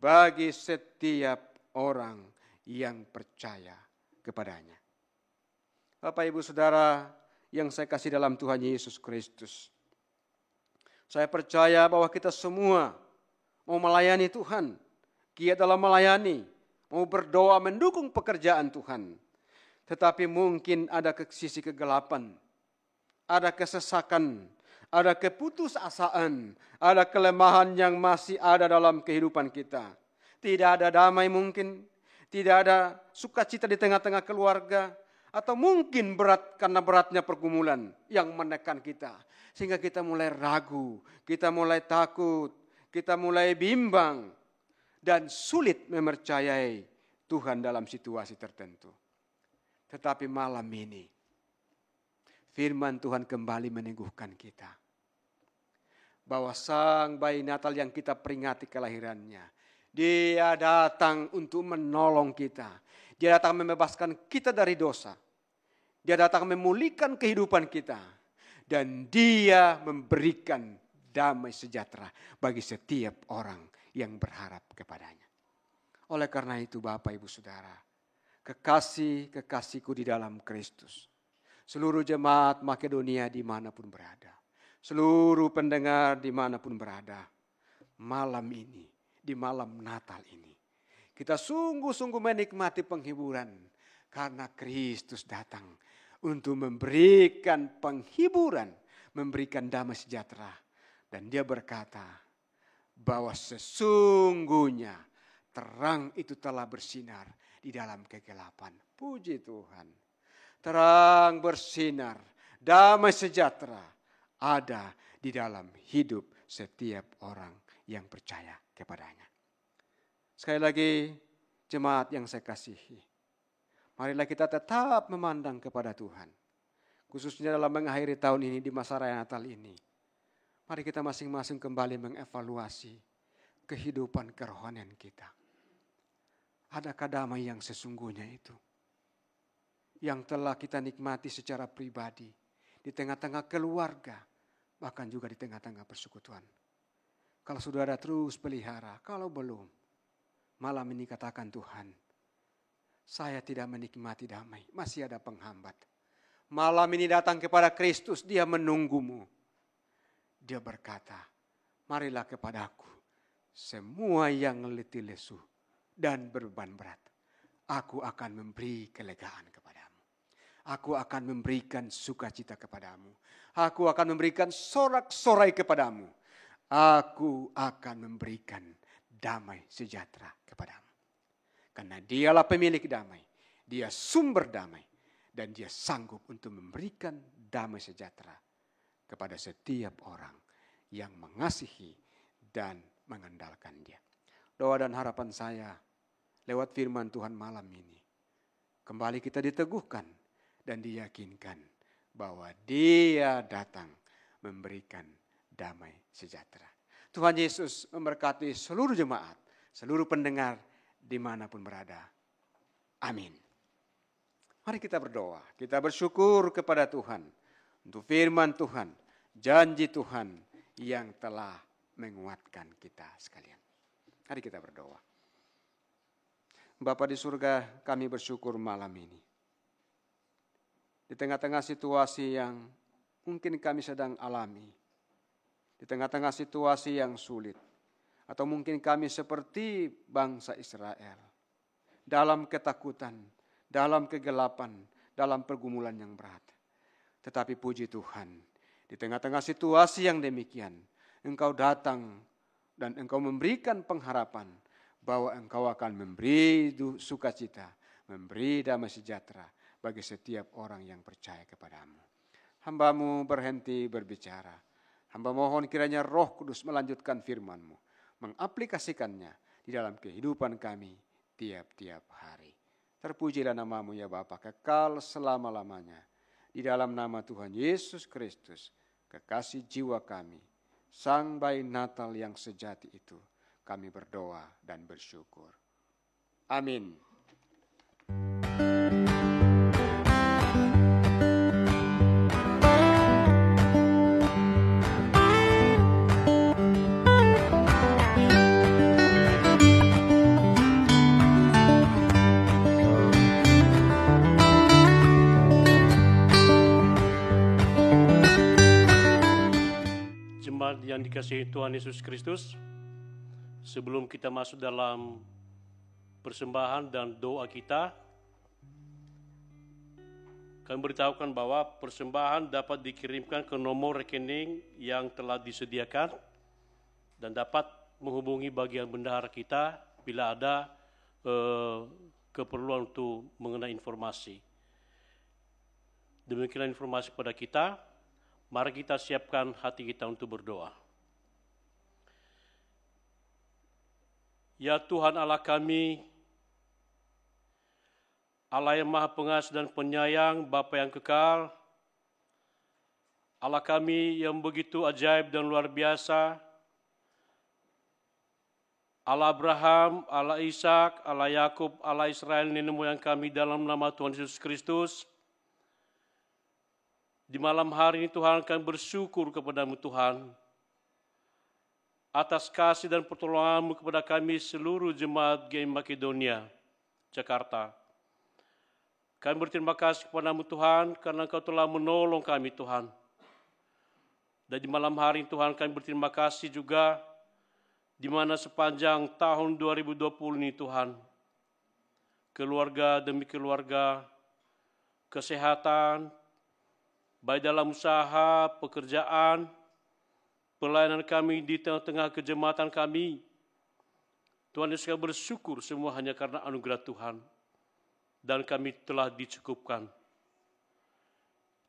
bagi setiap orang yang percaya kepadanya. Bapak, Ibu, Saudara yang saya kasih dalam Tuhan Yesus Kristus, saya percaya bahwa kita semua mau melayani Tuhan, giat dalam melayani, mau berdoa mendukung pekerjaan Tuhan. Tetapi mungkin ada sisi kegelapan, ada kesesakan, ada keputusasaan, ada kelemahan yang masih ada dalam kehidupan kita. Tidak ada damai mungkin, tidak ada sukacita di tengah-tengah keluarga, atau mungkin berat karena beratnya pergumulan yang menekan kita. Sehingga kita mulai ragu, kita mulai takut, kita mulai bimbang, dan sulit mempercayai Tuhan dalam situasi tertentu. Tetapi malam ini, firman Tuhan kembali meneguhkan kita. Bahwa Sang Bayi Natal yang kita peringati kelahirannya, Dia datang untuk menolong kita. Dia datang membebaskan kita dari dosa. Dia datang memulihkan kehidupan kita. Dan Dia memberikan damai sejahtera bagi setiap orang yang berharap kepadanya. Oleh karena itu Bapak, Ibu, Saudara, kekasih-kekasihku di dalam Kristus, seluruh jemaat Makedonia dimanapun berada, seluruh pendengar dimanapun berada, malam ini, di malam Natal ini, kita sungguh-sungguh menikmati penghiburan karena Kristus datang untuk memberikan penghiburan, memberikan damai sejahtera. Dan Dia berkata bahwa sesungguhnya terang itu telah bersinar di dalam kegelapan. Puji Tuhan. Terang bersinar, damai sejahtera ada di dalam hidup setiap orang yang percaya kepadanya. Sekali lagi, jemaat yang saya kasihi, marilah kita tetap memandang kepada Tuhan. Khususnya dalam mengakhiri tahun ini, di masa raya Natal ini. Mari kita masing-masing kembali mengevaluasi kehidupan kerohanian kita. Adakah damai yang sesungguhnya itu? Yang telah kita nikmati secara pribadi, di tengah-tengah keluarga, bahkan juga di tengah-tengah persekutuan. Kalau saudara terus pelihara, kalau belum, malam ini katakan Tuhan, saya tidak menikmati damai, masih ada penghambat. Malam ini datang kepada Kristus, dia menunggumu. Dia berkata, marilah kepadaku, semua yang letih lesu dan berbeban berat. Aku akan memberi kelegaan kepadamu. Aku akan memberikan sukacita kepadamu. Aku akan memberikan sorak-sorai kepadamu. Aku akan memberikan damai sejahtera kepadamu. Karena dialah pemilik damai. Dia sumber damai. Dan dia sanggup untuk memberikan damai sejahtera kepada setiap orang yang mengasihi dan mengandalkan dia. Doa dan harapan saya lewat firman Tuhan malam ini, kembali kita diteguhkan dan diyakinkan bahwa dia datang memberikan damai sejahtera. Tuhan Yesus memberkati seluruh jemaat, seluruh pendengar dimanapun berada. Amin. Mari kita berdoa, kita bersyukur kepada Tuhan untuk firman Tuhan, janji Tuhan yang telah menguatkan kita sekalian. Mari kita berdoa. Bapa di surga, kami bersyukur malam ini. Di tengah-tengah situasi yang mungkin kami sedang alami, di tengah-tengah situasi yang sulit, atau mungkin kami seperti bangsa Israel, dalam ketakutan, dalam kegelapan, dalam pergumulan yang berat. Tetapi puji Tuhan, di tengah-tengah situasi yang demikian, Engkau datang dan Engkau memberikan pengharapan bahwa Engkau akan memberi sukacita, memberi damai sejahtera bagi setiap orang yang percaya kepadamu. Hamba-Mu berhenti berbicara. Hamba mohon kiranya Roh Kudus melanjutkan firman-Mu, mengaplikasikannya di dalam kehidupan kami tiap-tiap hari. Terpujilah nama-Mu ya Bapa, kekal selama-lamanya. Di dalam nama Tuhan Yesus Kristus, kekasih jiwa kami, Sang Bayi Natal yang sejati itu, kami berdoa dan bersyukur. Amin. Yang dikasihi Tuhan Yesus Kristus, sebelum kita masuk dalam persembahan dan doa kita, kami beritahukan bahwa persembahan dapat dikirimkan ke nomor rekening yang telah disediakan dan dapat menghubungi bagian bendahara kita bila ada keperluan untuk mengenai informasi. Demikianlah informasi pada kita. Mari kita siapkan hati kita untuk berdoa. Ya Tuhan Allah kami, Allah yang Maha Pengasih dan Penyayang, Bapa yang kekal, Allah kami yang begitu ajaib dan luar biasa, Allah Abraham, Allah Ishak, Allah Yakub, Allah Israel, nenek moyang kami dalam nama Tuhan Yesus Kristus. Di malam hari ini Tuhan kami bersyukur kepada-Mu Tuhan atas kasih dan pertolongan-Mu kepada kami seluruh jemaat GEM Makedonia, Jakarta. Kami berterima kasih kepada-Mu Tuhan karena Engkau telah menolong kami Tuhan. Dan di malam hari ini Tuhan kami berterima kasih juga di mana sepanjang tahun 2020 ini Tuhan, keluarga demi keluarga, kesehatan, baik dalam usaha, pekerjaan, pelayanan kami di tengah-tengah kejemaatan kami. Tuhan Yesus, kami bersyukur semua hanya karena anugerah Tuhan. Dan kami telah dicukupkan.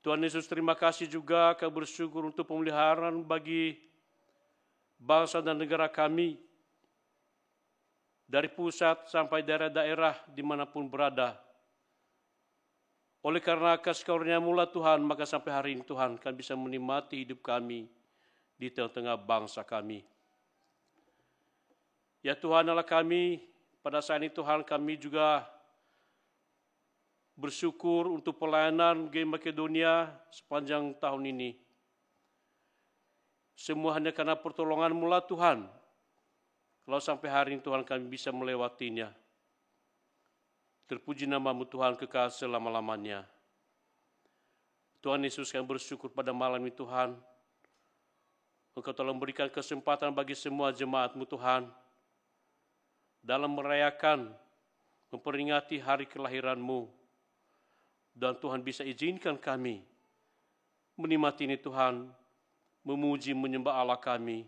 Tuhan Yesus, terima kasih juga kami bersyukur untuk pemeliharaan bagi bangsa dan negara kami, dari pusat sampai daerah-daerah dimanapun berada. Oleh karena kasih karunia-Mu Tuhan, maka sampai hari ini Tuhan, kami bisa menikmati hidup kami di tengah-tengah bangsa kami. Ya Tuhan Allah kami, pada saat ini Tuhan kami juga bersyukur untuk pelayanan Game Makedonia sepanjang tahun ini. Semua hanya karena pertolongan-Mu Tuhan. Kalau sampai hari ini Tuhan kami bisa melewatinya. Terpuji nama-Mu Tuhan kekal selama-lamanya. Tuhan Yesus, kami bersyukur pada malam ini Tuhan. Engkau telah memberikan kesempatan bagi semua jemaat-Mu Tuhan dalam merayakan, memperingati hari kelahiran-Mu. Dan Tuhan bisa izinkan kami menikmati ini Tuhan, memuji menyembah Allah kami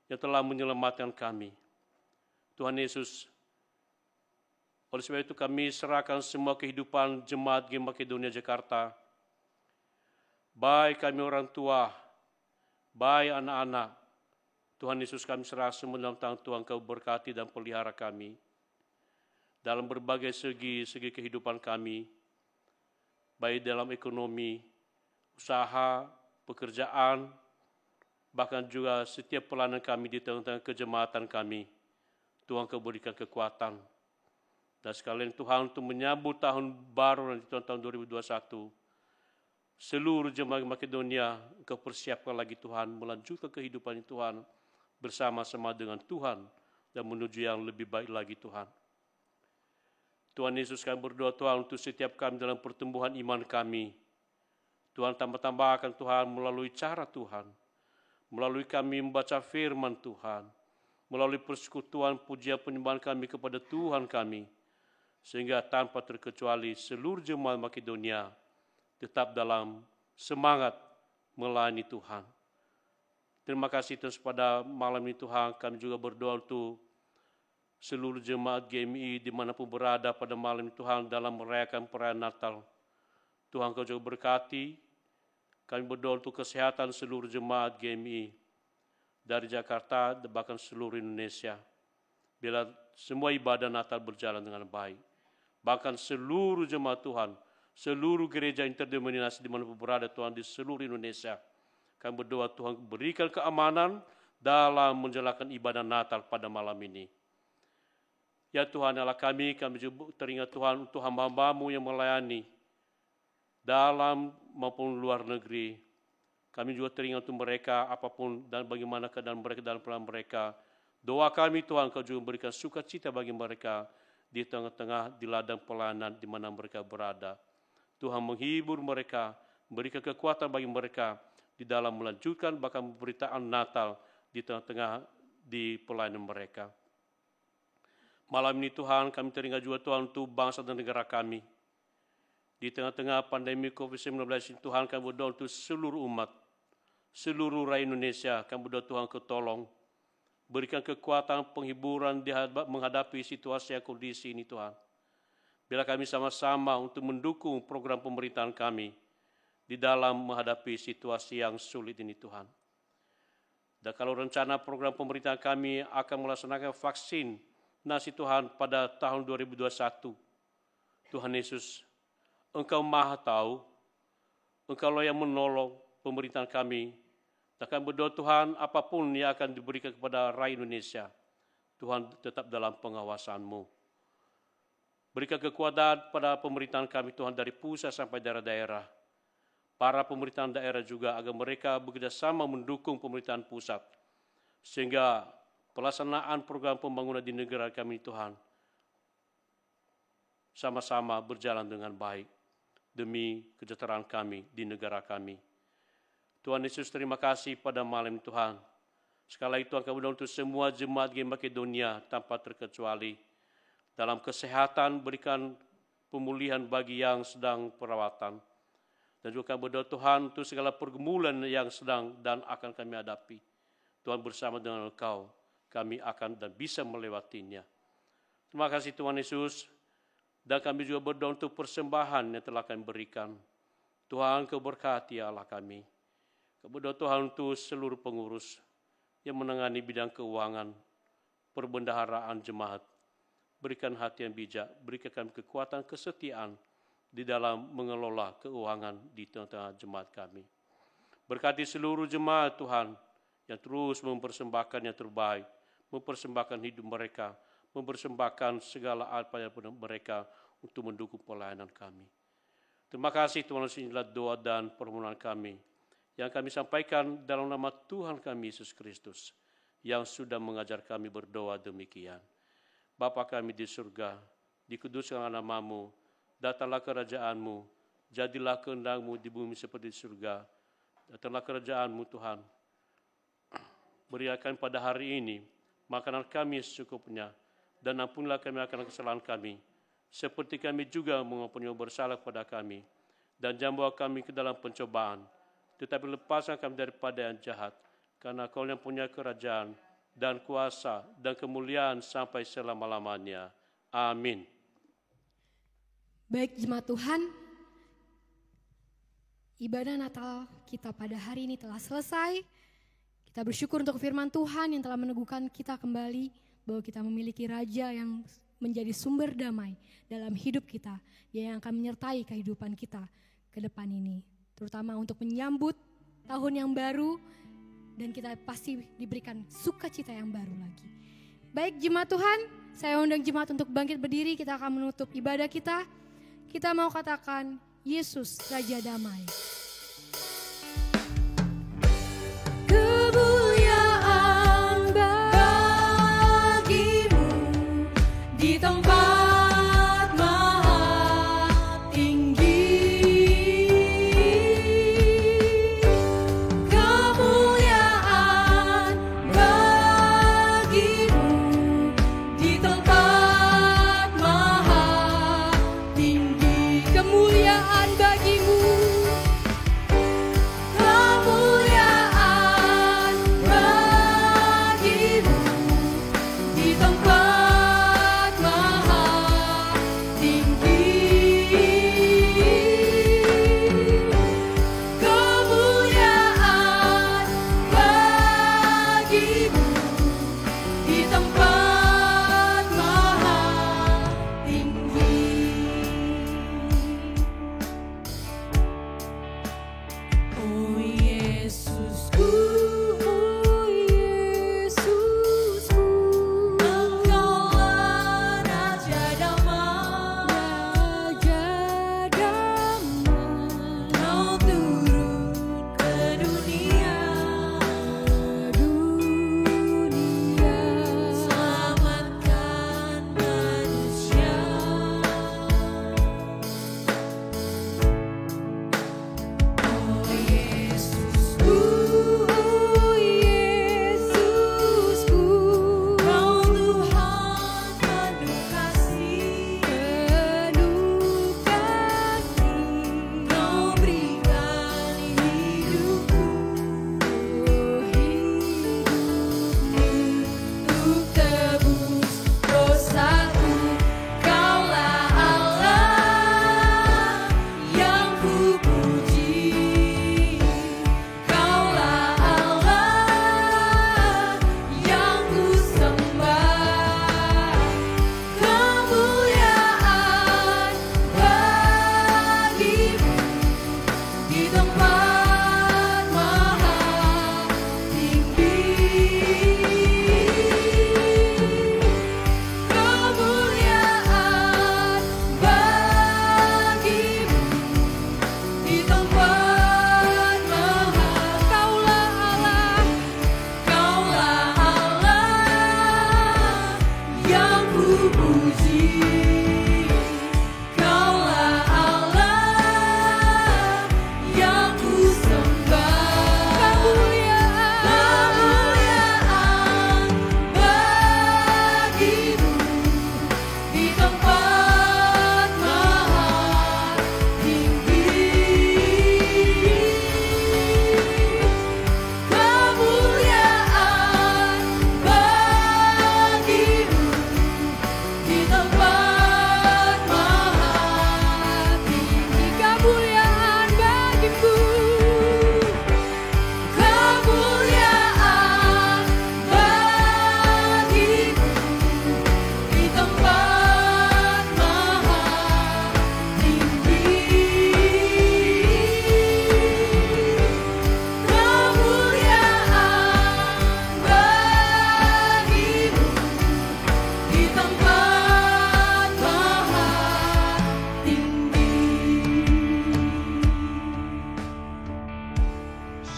yang telah menyelamatkan kami. Tuhan Yesus, oleh sebab itu kami serahkan semua kehidupan jemaat Game Makedonia Jakarta, baik kami orang tua, baik anak-anak. Tuhan Yesus, kami serah semua dalam tangan Tuhan, Kau berkati dan pelihara kami dalam berbagai segi kehidupan kami, baik dalam ekonomi, usaha, pekerjaan, bahkan juga setiap pelayanan kami di tengah-tengah kejemaatan kami. Tuhan, Kau berikan kekuatan. Dan sekalian Tuhan, untuk menyambut tahun baru nanti tahun 2021, seluruh jemaat Makedonia Engkau persiapkan lagi Tuhan, melanjutkan kehidupan Tuhan bersama-sama dengan Tuhan dan menuju yang lebih baik lagi Tuhan. Tuhan Yesus, kami berdoa Tuhan untuk setiap kami dalam pertumbuhan iman kami. Tuhan, tambah-tambahkan Tuhan melalui cara Tuhan, melalui kami membaca firman Tuhan, melalui persekutuan pujian penyembahan kami kepada Tuhan kami, sehingga tanpa terkecuali seluruh jemaat Makedonia tetap dalam semangat melayani Tuhan. Terima kasih Tuhan pada malam ini Tuhan, kami juga berdoa untuk seluruh jemaat GMI dimanapun berada pada malam ini Tuhan dalam merayakan perayaan Natal. Tuhan, Kau juga berkati, kami berdoa untuk kesehatan seluruh jemaat GMI dari Jakarta dan bahkan seluruh Indonesia. Bila semua ibadah Natal berjalan dengan baik. Bahkan seluruh jemaat Tuhan, seluruh gereja interdenominasi dimanapun berada Tuhan di seluruh Indonesia. Kami berdoa Tuhan berikan keamanan dalam menjalankan ibadah Natal pada malam ini. Ya Tuhan Allah kami juga teringat Tuhan untuk hamba-hamba-Mu yang melayani dalam maupun luar negeri. Kami juga teringat untuk mereka apapun dan bagaimana keadaan mereka dalam pelayanan mereka. Doa kami Tuhan, Kau juga berikan sukacita bagi mereka di tengah-tengah di ladang pelayanan di mana mereka berada. Tuhan menghibur mereka, berikan kekuatan bagi mereka di dalam melanjutkan bahkan pemberitaan Natal di tengah-tengah di pelayanan mereka. Malam ini Tuhan, kami teringat juga Tuhan untuk bangsa dan negara kami. Di tengah-tengah pandemi COVID-19 ini Tuhan, kami berdoa untuk seluruh umat, seluruh rakyat Indonesia. Kami berdoa Tuhan, Kau tolong, berikan kekuatan penghiburan menghadapi situasi dan kondisi ini Tuhan. Bila kami sama-sama untuk mendukung program pemerintahan kami di dalam menghadapi situasi yang sulit ini Tuhan. Dan kalau rencana program pemerintahan kami akan melaksanakan vaksinasi Tuhan pada tahun 2021, Tuhan Yesus, Engkau Maha Tahu, Engkau yang menolong pemerintahan kami. Dan kami berdoa Tuhan, apapun yang akan diberikan kepada rakyat Indonesia, Tuhan tetap dalam pengawasan-Mu. Berikan kekuatan pada pemerintahan kami Tuhan dari pusat sampai daerah-daerah. Para pemerintahan daerah juga agar mereka bekerjasama mendukung pemerintahan pusat. Sehingga pelaksanaan program pembangunan di negara kami Tuhan sama-sama berjalan dengan baik demi kesejahteraan kami di negara kami. Tuhan Yesus, terima kasih pada malam Tuhan. Sekali lagi Tuhan, kami berdoa untuk semua jemaat GMI Makedonia tanpa terkecuali. Dalam kesehatan berikan pemulihan bagi yang sedang perawatan. Dan juga kami berdoa Tuhan untuk segala pergumulan yang sedang dan akan kami hadapi. Tuhan bersama dengan Engkau, kami akan dan bisa melewatinya. Terima kasih Tuhan Yesus. Dan kami juga berdoa untuk persembahan yang telah kami berikan. Tuhan, Kau berkati Allah kami. Kepada Tuhan untuk seluruh pengurus yang menangani bidang keuangan, perbendaharaan jemaat. Berikan hati yang bijak, berikan kami kekuatan kesetiaan di dalam mengelola keuangan di tengah-tengah jemaat kami. Berkati seluruh jemaat Tuhan yang terus mempersembahkan yang terbaik, mempersembahkan hidup mereka, mempersembahkan segala apa yang mereka untuk mendukung pelayanan kami. Terima kasih Tuhan, inilah doa dan permohonan kami yang kami sampaikan dalam nama Tuhan kami Yesus Kristus yang sudah mengajar kami berdoa demikian. Bapa kami di surga, dikuduskanlah nama-Mu, datanglah kerajaan-Mu, jadilah kehendak-Mu di bumi seperti di surga. Datanglah kerajaan-Mu Tuhan. Berikan pada hari ini makanan kami secukupnya, dan ampunilah kami akan kesalahan kami, seperti kami juga mengampuni yang bersalah kepada kami. Dan jangan bawa kami ke dalam pencobaan, tetapi lepaskan kami daripada yang jahat, karena Kau yang punya kerajaan dan kuasa dan kemuliaan sampai selama-lamanya. Amin. Baik jemaat Tuhan, ibadah Natal kita pada hari ini telah selesai. Kita bersyukur untuk firman Tuhan yang telah meneguhkan kita kembali bahwa kita memiliki Raja yang menjadi sumber damai dalam hidup kita, yang akan menyertai kehidupan kita ke depan ini, terutama untuk menyambut tahun yang baru, dan kita pasti diberikan sukacita yang baru lagi. Baik jemaat Tuhan, saya undang jemaat untuk bangkit berdiri, kita akan menutup ibadah kita. Kita mau katakan, Yesus Raja Damai. Kemuliaan bagimu di tempat maha tinggi. Kemuliaan bagimu di tempat maha tinggi. Kemuliaan bagimu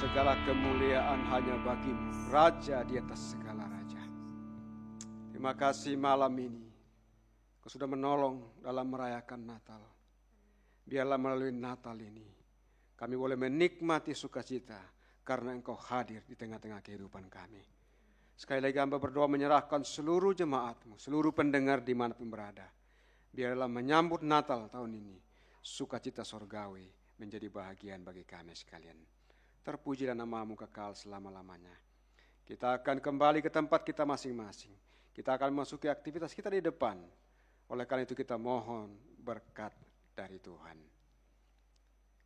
segala kemuliaan hanya bagimu, Raja di atas segala raja. Terima kasih malam ini, Kau sudah menolong dalam merayakan Natal. Biarlah melalui Natal ini, kami boleh menikmati sukacita karena Engkau hadir di tengah-tengah kehidupan kami. Sekali lagi hamba berdoa menyerahkan seluruh jemaat-Mu, seluruh pendengar dimanapun berada. Biarlah menyambut Natal tahun ini, sukacita sorgawi menjadi bahagian bagi kami sekalian. Terpujilah nama-Mu kekal selama-lamanya. Kita akan kembali ke tempat kita masing-masing. Kita akan memasuki aktivitas kita di depan. Oleh karena itu kita mohon berkat dari Tuhan.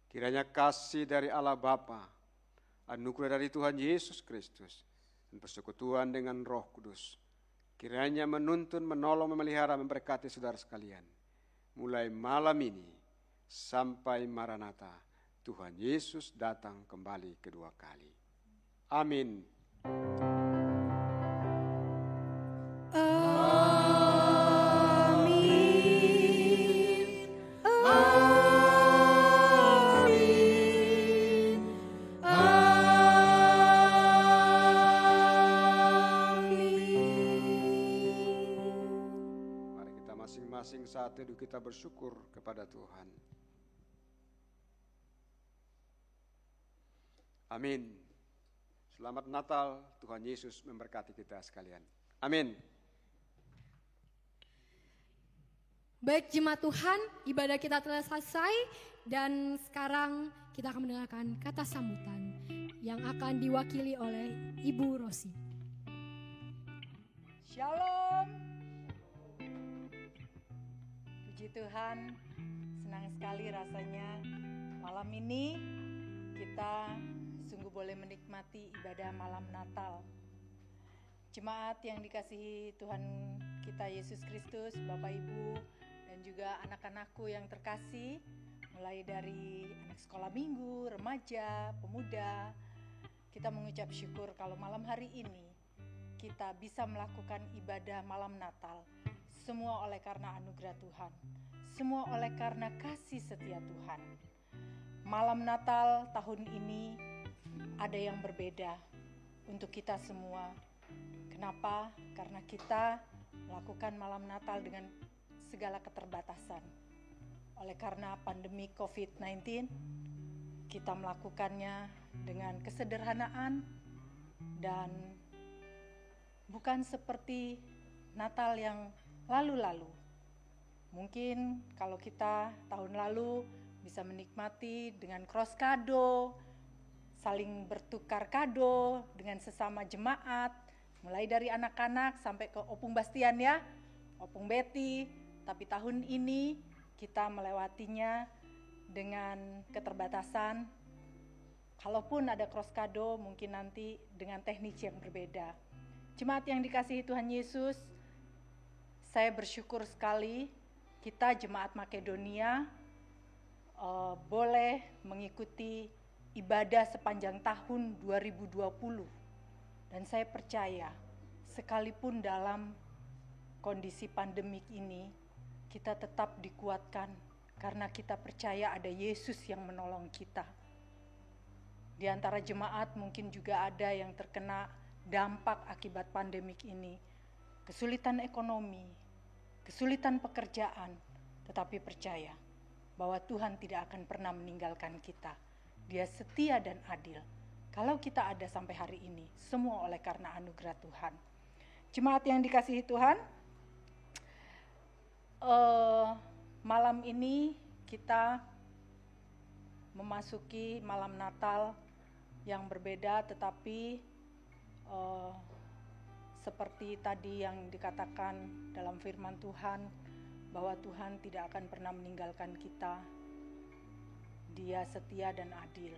Kiranya kasih dari Allah Bapa, anugerah dari Tuhan Yesus Kristus, dan persekutuan dengan Roh Kudus, kiranya menuntun, menolong, memelihara, memberkati saudara sekalian. Mulai malam ini sampai Maranatha, Tuhan Yesus datang kembali kedua kali. Amin. Masing-masing saat teduh kita bersyukur kepada Tuhan. Amin. Selamat Natal, Tuhan Yesus memberkati kita sekalian. Amin. Baik jemaat Tuhan, ibadah kita telah selesai dan sekarang kita akan mendengarkan kata sambutan yang akan diwakili oleh Ibu Rosi. Shalom. Puji Tuhan, senang sekali rasanya malam ini kita sungguh boleh menikmati ibadah malam Natal. Jemaat yang dikasihi Tuhan kita Yesus Kristus, Bapak Ibu, dan juga anak-anakku yang terkasih, mulai dari anak sekolah minggu, remaja, pemuda, kita mengucap syukur kalau malam hari ini kita bisa melakukan ibadah malam Natal. Semua oleh karena anugerah Tuhan, semua oleh karena kasih setia Tuhan. Malam Natal tahun ini ada yang berbeda untuk kita semua. Kenapa? Karena kita melakukan malam Natal dengan segala keterbatasan. Oleh karena pandemi COVID-19, kita melakukannya dengan kesederhanaan dan bukan seperti Natal yang lalu-lalu. Mungkin kalau kita tahun lalu bisa menikmati dengan cross kado, saling bertukar kado dengan sesama jemaat, mulai dari anak-anak sampai ke Opung Bastian ya, Opung Betty. Tapi tahun ini kita melewatinya dengan keterbatasan. Kalaupun ada cross kado, mungkin nanti dengan teknik yang berbeda. Jemaat yang dikasihi Tuhan Yesus, saya bersyukur sekali kita Jemaat Makedonia boleh mengikuti ibadah sepanjang tahun 2020. Dan saya percaya sekalipun dalam kondisi pandemik ini kita tetap dikuatkan karena kita percaya ada Yesus yang menolong kita. Di antara jemaat mungkin juga ada yang terkena dampak akibat pandemik ini. Kesulitan ekonomi, kesulitan pekerjaan, tetapi percaya bahwa Tuhan tidak akan pernah meninggalkan kita. Dia setia dan adil. Kalau kita ada sampai hari ini, semua oleh karena anugerah Tuhan. Jemaat yang dikasihi Tuhan, malam ini kita memasuki malam Natal yang berbeda, tetapi seperti tadi yang dikatakan dalam firman Tuhan, bahwa Tuhan tidak akan pernah meninggalkan kita. Dia setia dan adil.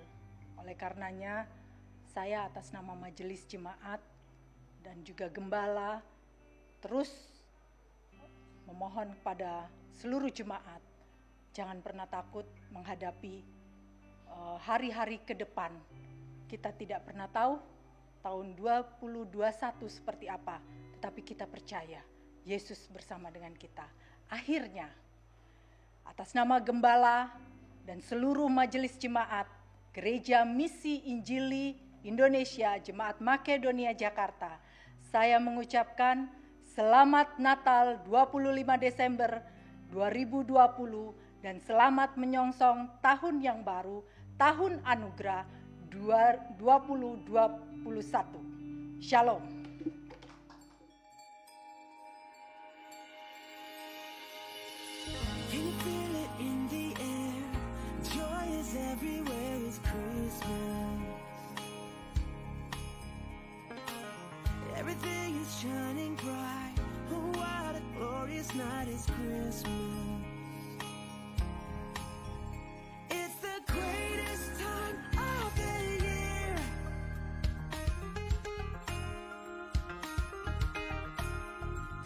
Oleh karenanya, saya atas nama Majelis Jemaat dan juga Gembala terus memohon kepada seluruh jemaat, jangan pernah takut menghadapi hari-hari ke depan. Kita tidak pernah tahu tahun 2021 seperti apa, tetapi kita percaya Yesus bersama dengan kita. Akhirnya, atas nama Gembala dan seluruh majelis jemaat Gereja Misi Injili Indonesia Jemaat Makedonia Jakarta, saya mengucapkan Selamat Natal 25 Desember 2020 dan selamat menyongsong tahun yang baru, tahun anugerah 2021. Shalom. Can you feel it in the air? Joy is everywhere, it's Christmas. Everything is shining bright. Oh, what a glorious night, it's Christmas. It's the greatest time of the year.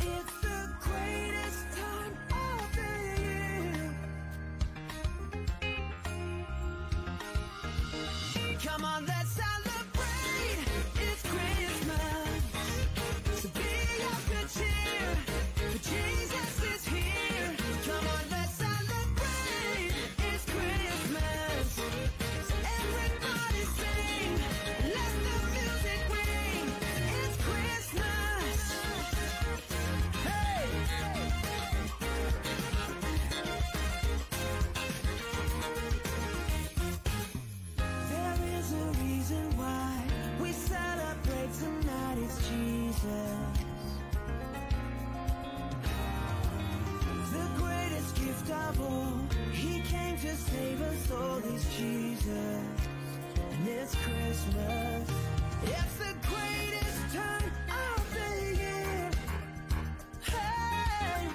It's the greatest time of the year. Come on, let's celebrate. It's Christmas. So be of good cheer. For Jesus is here. Come on, let's celebrate. It's Christmas. So everybody sing. Let the music ring. It's Christmas. Hey! There is a reason why we celebrate tonight, it's Jesus. The greatest gift of all, He came to save us all, is Jesus. And it's Christmas. It's the greatest time of the year. Hey!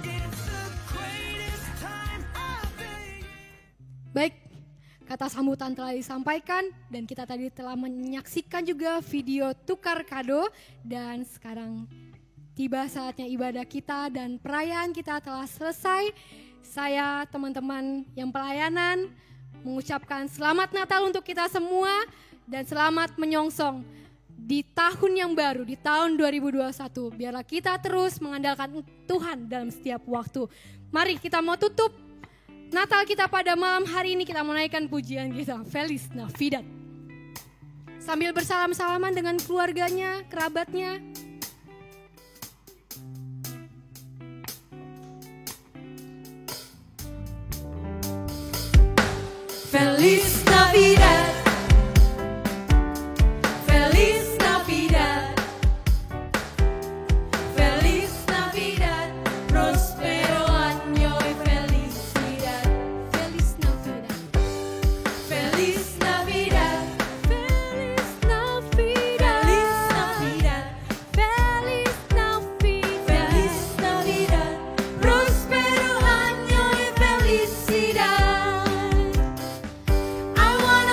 It's the greatest time of the year. Baik, kata sambutan telah disampaikan dan kita tadi telah menyaksikan juga video tukar kado dan sekarang tiba saatnya ibadah kita dan perayaan kita telah selesai. Saya, teman-teman yang pelayanan, mengucapkan selamat Natal untuk kita semua dan selamat menyongsong di tahun yang baru, di tahun 2021. Biarlah kita terus mengandalkan Tuhan dalam setiap waktu. Mari kita mau tutup Natal kita pada malam hari ini, kita menaikkan pujian kita, Feliz Navidad. Sambil bersalam-salaman dengan keluarganya, kerabatnya. Feliz Navidad. Feliz Navidad. Feliz Navidad. Prospero año y felicidad. Feliz Navidad. Feliz Navidad. Feliz Navidad. Feliz Navidad. Feliz Navidad. Prospero año y felicidad. I want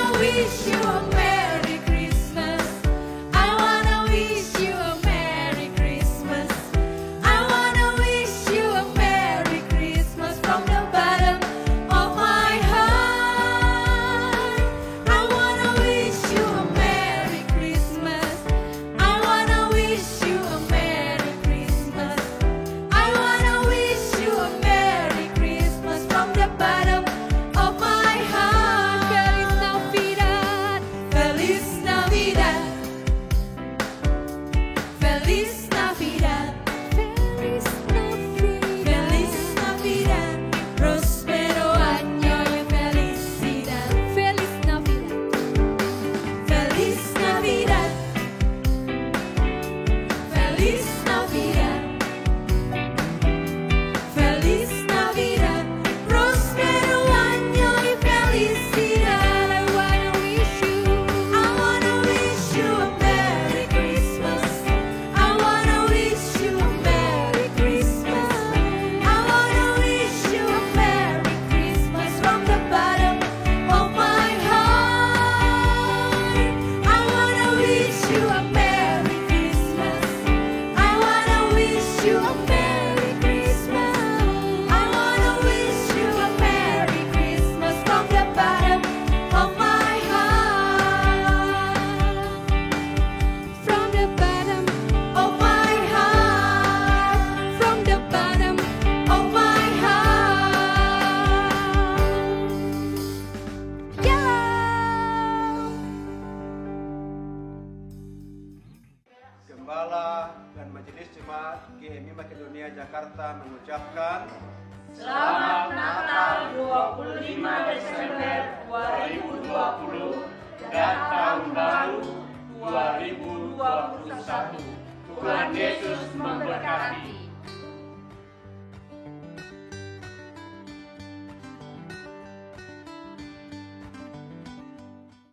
GMI Makedonia Jakarta mengucapkan Selamat Natal 25 Desember 2020 dan Tahun Baru 2021. Tuhan Yesus memberkati.